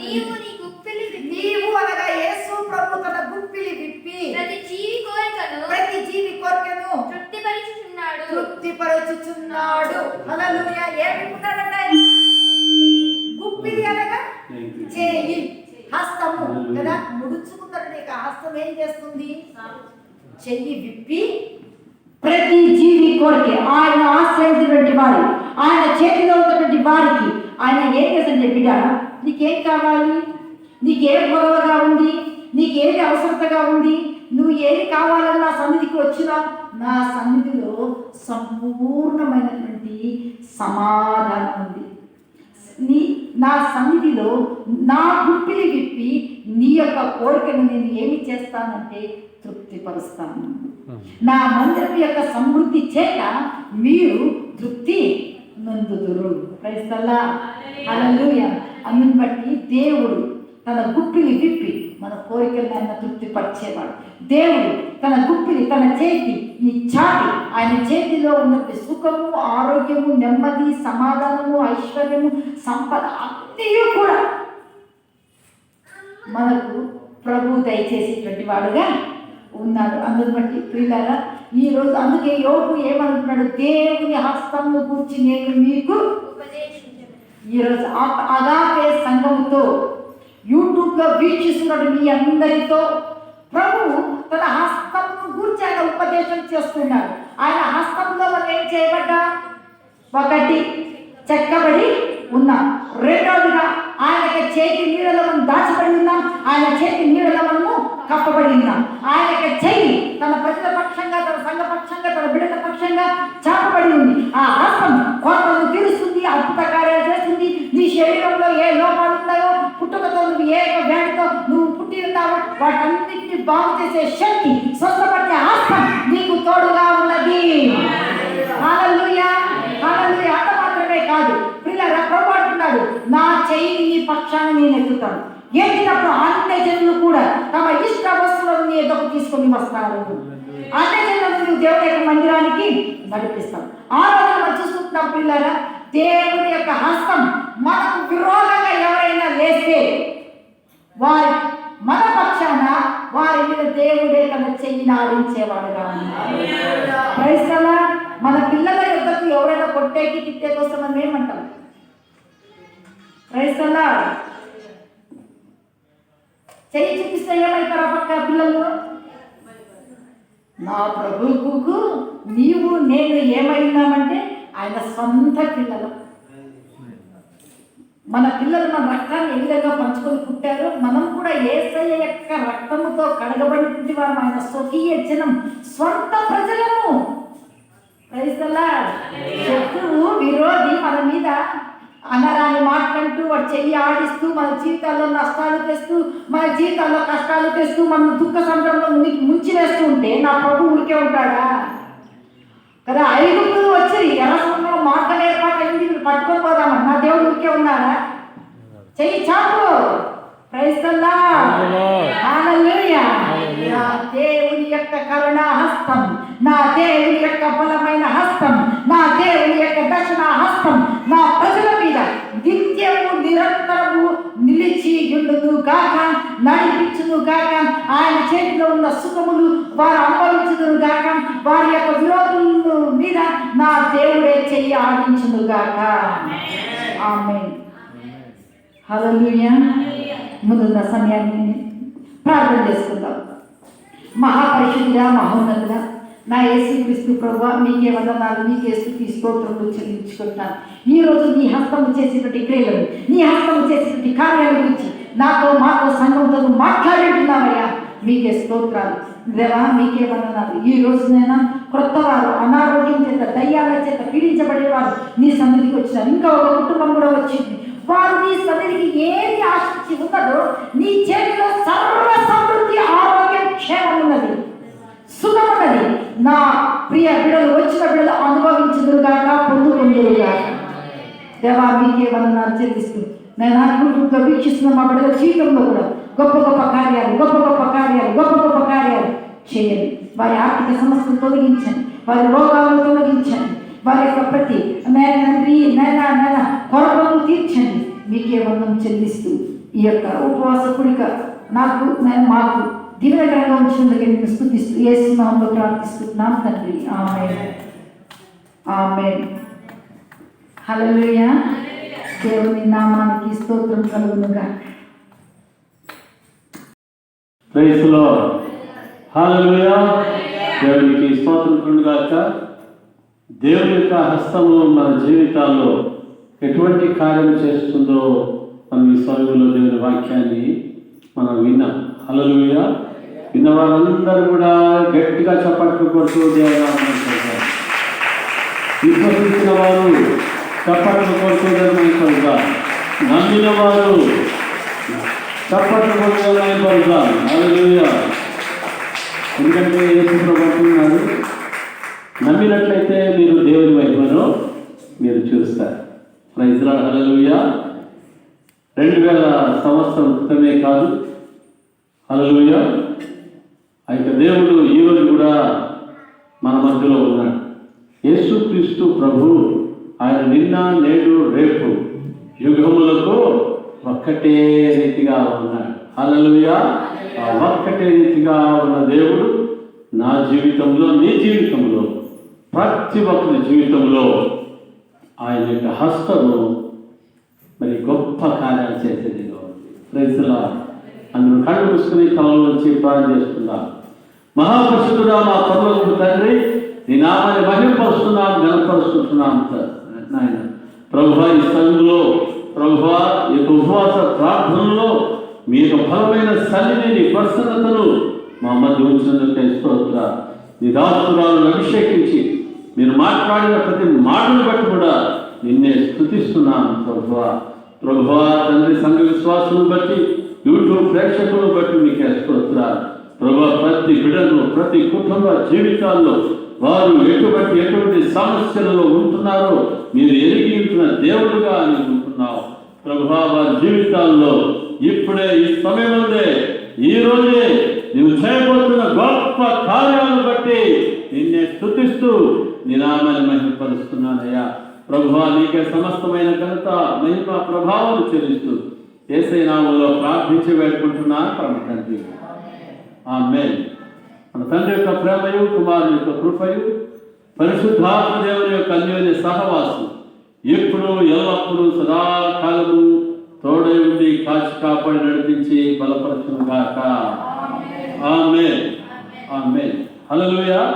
C: నీవు నీ గుప్పిలి విప్పి,
B: నీవు అనగా యేసు ప్రభు తన గుప్పిలి విప్పి
C: ప్రతి జీవి కోరికను
B: తృప్తిపరచుచున్నాడు. హల్లెలూయా. ఏం విప్పుతాడంట? గుప్పిలి అనగా చేయి, హస్తము కదా, ముడుచుకున్నాడు. నీకు హస్తం ఏం చేస్తుంది? చెయ్యి విప్పి ప్రతి జీవి కోరిక ఆయన ఆశ్రయించినటువంటి వారు, ఆయన చేతిలో ఉన్నటువంటి వారికి ఆయన ఏం చేస్తాడు? బిడ్డ, నీకేం కావాలి? నీకేం గొడవగా ఉంది? నీకేది అవసరతగా ఉంది? నువ్వు ఏది కావాలని నా సన్నిధికి వచ్చినావు? నా సన్నిధిలో సంపూర్ణమైనటువంటి సమాధానం ఉంది. నా సన్నిధిలో నా గుప్పిలి విప్పి నీ యొక్క కోరికను నేను ఏమి చేస్తానంటే తృప్తిపరుస్తాను. నా మందిరం యొక్క సమృద్ధి చేత మీరు తృప్తి నందుదురు. Praise the Lord. హల్లెలూయా. అందుని బట్టి దేవుడు తన గుప్పిలి విప్పి మన కోరికలను ఆయన తృప్తిపరిచేవాడు. దేవుడు తన గుప్పిలి, తన చేతి చాటి ఆయన చేతిలో ఉన్నటువంటి సుఖము, ఆరోగ్యము, నెమ్మది, సమాధానము, ఐశ్వర్యము, సంపద అన్నీ కూడా మనకు ప్రభు దయచేసేటువంటి వాడుగా ఉన్నాడు. అందుని బట్టి ప్రియులారా, ఈరోజు అందుకే యోబు ఏమంటున్నాడు? దేవుని హస్తమును గురించి నేను మీకు ఈరోజు అగాపే సంఘముతో యూట్యూబ్లో వీక్షిస్తున్నట్టు మీ అందరితో ప్రభువు తన హస్తమును గురించి ఆయన ఉపదేశం చేస్తున్నాడు. ఆయన హస్తంలో మనం ఏం చేయబడ్డా? ఒకటి, చెక్కబడి ఉన్నాం. రెండవదిగా ఆయన చేతి నీడలో మనం దాచబడి ఉన్నాం. ఆయన చేతి నీడలో మనము కప్పబడి ఉన్నాం. ఆయన చెయ్యి తన ప్రజల పక్షంగా, తన సంఘ పక్షంగా, తన బిడ్డల పక్షంగా చాపబడి ఉంది. ఆ హస్తం కోటలను తీరుస్తుంది, అద్భుత కార్యాలు చేస్తుంది. నీ శరీరంలో ఏ లోపాలు ఉన్నాయో, పుట్టుకతో నువ్వు ఏ వ్యాధితో నువ్వు పుట్టి ఉన్నావో వాటన్నిటిని బాగు చేసే శక్తి, స్వస్థపరిచే హస్తం నీకు తోడుగా ఉన్నది. హల్లెలూయా. హల్లెలూయా. నా చెయ్యిని నీ పక్షాన నేను ఎత్తుతాను. ఎత్తినప్పుడు అన్ని జనులు కూడా తమ ఇష్ట వస్తువులను నీ ఎదుకు తీసుకొని వస్తారు. అన్ని జనులను నువ్వు దేవుని యొక్క మందిరానికి నడిపిస్తావు. ఆ రోజున మనం చూసుకుంటున్నాం పిల్లరా, దేవుని యొక్క హస్తం మనకు విరోధంగా ఎవరైనా లేస్తే వారి మన పక్షాన వారి మీద దేవుడే తన చెయ్యిని ఆడించేవాడుగా ఉన్నారు. Praise the Lord. మన పిల్లల యొద్దకు ఎవరైనా కొట్టేకి తిట్టేకి వస్తే మనం ఏమంటాం? Praise the Lord. చెయ్యి చూపిస్తే ఏమవుతారు ఆ పక్క పిల్లలు? నా ప్రభువుకు నీవు నేను ఏమైనామంటే ఆయన సొంత పిల్లలు. మన పిల్లలు మన రక్తాన్ని ఏ విధంగా పంచుకొని పుట్టారో మనం కూడా యేసయ్య యొక్క రక్తముతో కడగబడి వారు ఆయన స్వకీయ జనం, స్వంత ప్రజలను. Praise the Lord. శత్రువు విరోధి మన మీద అనరాని మాట్లాడుతూ వాడు చెయ్యి ఆడిస్తూ మన జీవితాల్లో నష్టాలు తెస్తూ మన జీవితాల్లో కష్టాలు తెస్తూ మన దుఃఖ సంద్రంలో ముంచి వేస్తూ ఉంటే నా ప్రభు ఊరికే ఉంటాడా కదా? 5 వచ్చి ఎర్ర సముద్రంలో మార్గం ఏర్పాటైంది, పట్టుకొని పోదామని నా దేవుడు ఊరికే ఉన్నాడా? చెయ్యి చాపు. Praise the Lord. హల్లెలూయా. నా దేవుని యొక్క కరుణా హస్తం, నా దేవుని యొక్క బలమైన హస్తం, నా దేవుని యొక్క దక్షిణ హస్తం నా ప్రజల మీద నిత్యము నిరంతరము నిలిచి ఉండును గాక, నడిపించును గాక. ఆయన చేతిలో ఉన్న సుఖములు వారు అనుభవించును గాక. వారి యొక్క విరోధుల మీద నా దేవుడే చెయ్యి ఆడించును గాక. ఆమేన్. హల్లెలూయా. ముందున్న సమయాన్ని ప్రార్థన చేసుకుందాం. మహాపరిశుద్ధుడా, మహోన్నతుడా, నా యేసుక్రీస్తు ప్రభువా, మీకే వందనాలు, మీకే స్తుతి స్తోత్రములు చెల్లించుకుంటాను. ఈరోజు నీ హస్తము చేసినటువంటి క్రియలను, నీ హస్తము చేసినటువంటి కార్యాల గురించి మాతో సంఘంతో మాట్లాడుతున్నావయ్యా. మీకే స్తోత్రాలు దేవా, మీకే వందనాలు. ఈ రోజునైనా క్రొత్త వారు అనారోగ్యం చేత, దయ్యాల చేత పీడించబడేవారు నీ సన్నిధికి వచ్చినారు. ఇంకా ఒక కుటుంబం కూడా వచ్చింది. వారు నీ సన్నిధికి ఏది ఆశించి ఉన్నదో నీ చేతిలో సర్వ సమృద్ధి, ఆరోగ్యం, క్షేమం ఉన్నది, సుఖం ఉన్నది. నా ప్రియ బిడ్డలు వచ్చిన బిడ్డలు అనుభవించుదురుగాక, పొందుకుందురుగాక. దేవా, మీకే వందనాలు చెల్లిస్తూ నేను అనుకుంటూ వీక్షిస్తున్న మా బిడ్డల జీవితంలో కూడా గొప్ప గొప్ప కార్యాలు, గొప్ప గొప్ప కార్యాలు, గొప్ప గొప్ప కార్యాలు చేయండి. వారి ఆర్థిక సమస్యలు తొలగించండి, వారి రోగాలను తొలగించండి, వారి యొక్క ప్రతి కొరతను తీర్చండి. మీకే వందనం చెల్లిస్తూ ఈ యొక్క ఉపవాస కూడిక మాకు దీవెనకరంగా ఉంచినందుకు నేను స్తుతిస్తూ యేసు నామములో ప్రార్థిస్తున్నాం తండ్రి. ఆమేన్. ఆమేన్. హల్లెలూయా. దేవుని నామానికి స్తోత్రం కలుగునుగా.
A: Praise the Lord. హల్లెలూయా. దేవునికి స్తోత్రం కలుగుగాక. దేవుని యొక్క హస్తము మన జీవితాల్లో ఎటువంటి కార్యం చేస్తుందో మనం ఈ సమయంలో దేవుని వాక్యాన్ని మనం విన్నాం. హల్లెలూయా. విన్న వాళ్ళందరూ కూడా గట్టిగా చప్పట్లు కొడుతూ దేవుని విశ్వసించిన వారు చప్పట్లు కొడుతూ దేవుని కొడుతారు, నమ్మిన వారు చప్పట్లు కొడుతూ దేవుని కొడుతారు. హల్లెలూయా. ఎందుకంటే యేసు ప్రభువు అంటున్నాడు, నమ్మినట్లయితే మీరు దేవుని వైపును మీరు చూస్తారు. Praise the Lord. హల్లెలూయా. 2000 సంవత్సరం క్రితమే కాదు, హల్లెలూయా, ఆ యొక్క దేవుడు ఈరోజు కూడా మన మధ్యలో ఉన్నాడు. యేసుక్రీస్తు ప్రభు ఆయన నిన్న, నేడు, రేపు యుగములకు ఒక్కటే రీతిగా ఉన్నాడు. హల్లెలూయా. ఆ ఒక్కటే రీతిగా ఉన్న దేవుడు నా జీవితంలో, నీ జీవితంలో, ప్రతి ఒక్కరి జీవితంలో ఆయన యొక్క హస్తము మరి గొప్ప కార్యాలు చేసేదిగా ఉంది. Praise the Lord. అందులో కళ్ళు మూసుకుని తలలో నుంచి ప్రార్థన చేస్తున్నాను. మహాపరిశుద్ధుడా, మా పరలోకపు తండ్రి, నీ నామాన్ని మహిమపరుస్తున్నాం, ఘనపరుస్తున్నాం నాయన. ప్రభువా, ఈ సంఘంలో ప్రభువా, ఈ ఉపవాస ప్రార్థనలో మీ యొక్క బలమైన సన్నిధిని, ప్రసన్నతను మా మధ్య ఉంచినందుకే స్తోత్రాలు. నీ దాసురాలను అభిషేకించి మీరు మాట్లాడిన ప్రతి మాటను బట్టి కూడా నిన్నే స్తుతిస్తున్నాను ప్రభువా. ప్రభువా తండ్రి, సంఘ విశ్వాసం బట్టి, యూట్యూబ్ ప్రేక్షకులను బట్టి మీకే స్తోత్రాలు. ప్రభువా, ప్రతి బిడ్డను, ప్రతి కుటుంబ జీవితాల్లో వారు ఎటువంటి సమస్యలలో ఉంటున్నారో మీరు ఎరిగి ఉంటున్న దేవుడుగా అని ఉంటున్నావు ప్రభువా వారి జీవితాల్లో ఇప్పుడే ఈ సమయంలోనే ఈ రోజే నువ్వు చేయబోతున్న గొప్ప కార్యాలను బట్టి నిన్నే స్తుతిస్తూ నీ నామాన్ని మహిమపరుస్తున్నానయ్యా. ప్రభువా నీకే సమస్తమైన ఘనత మహిమ ప్రభావాలు చెల్లిస్తూ యేసయ్య నామములో ప్రార్థించి వేడుకుంటున్నాను పరమ తండ్రి. ఆమేన్. మన తండ్రి యొక్క ప్రేమయు కుమారుని యొక్క కృపయు పరిశుద్ధాత్మ దేవుని యొక్క అన్యోన్య సహవాసం ఎప్పుడు ఎల్లప్పుడూ సదాకాలము తోడై ఉండి కాచి కాపాడి నడిపించి బలపరచును గాక. ఆమేన్. ఆమేన్. హల్లెలూయా.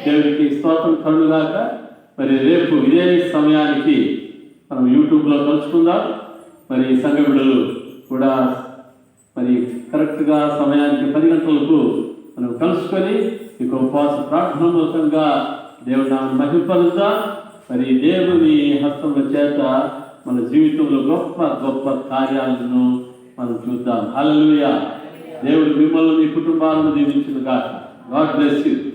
A: దేవునికి స్తోత్రం కలుగుగాక. మరి రేపు ఇదే సమయానికి మనం యూట్యూబ్లో కలుసుకుందాం. మరి సంఘ బిడ్డలు కూడా మరి కరెక్ట్గా సమయానికి 10 గంటలకు మనం కలుసుకొని ఇక ఉపవాస ప్రార్థన మూలంగా దేవుని నామమును మహిమపరుద్దాం. మరి దేవుని హస్తముల చేత మన జీవితంలో గొప్ప గొప్ప కార్యాలను మనం చూద్దాం. హల్లెలూయా. దేవుడు మిమ్మల్ని మీ కుటుంబాలను దీవించును గాక. God bless you.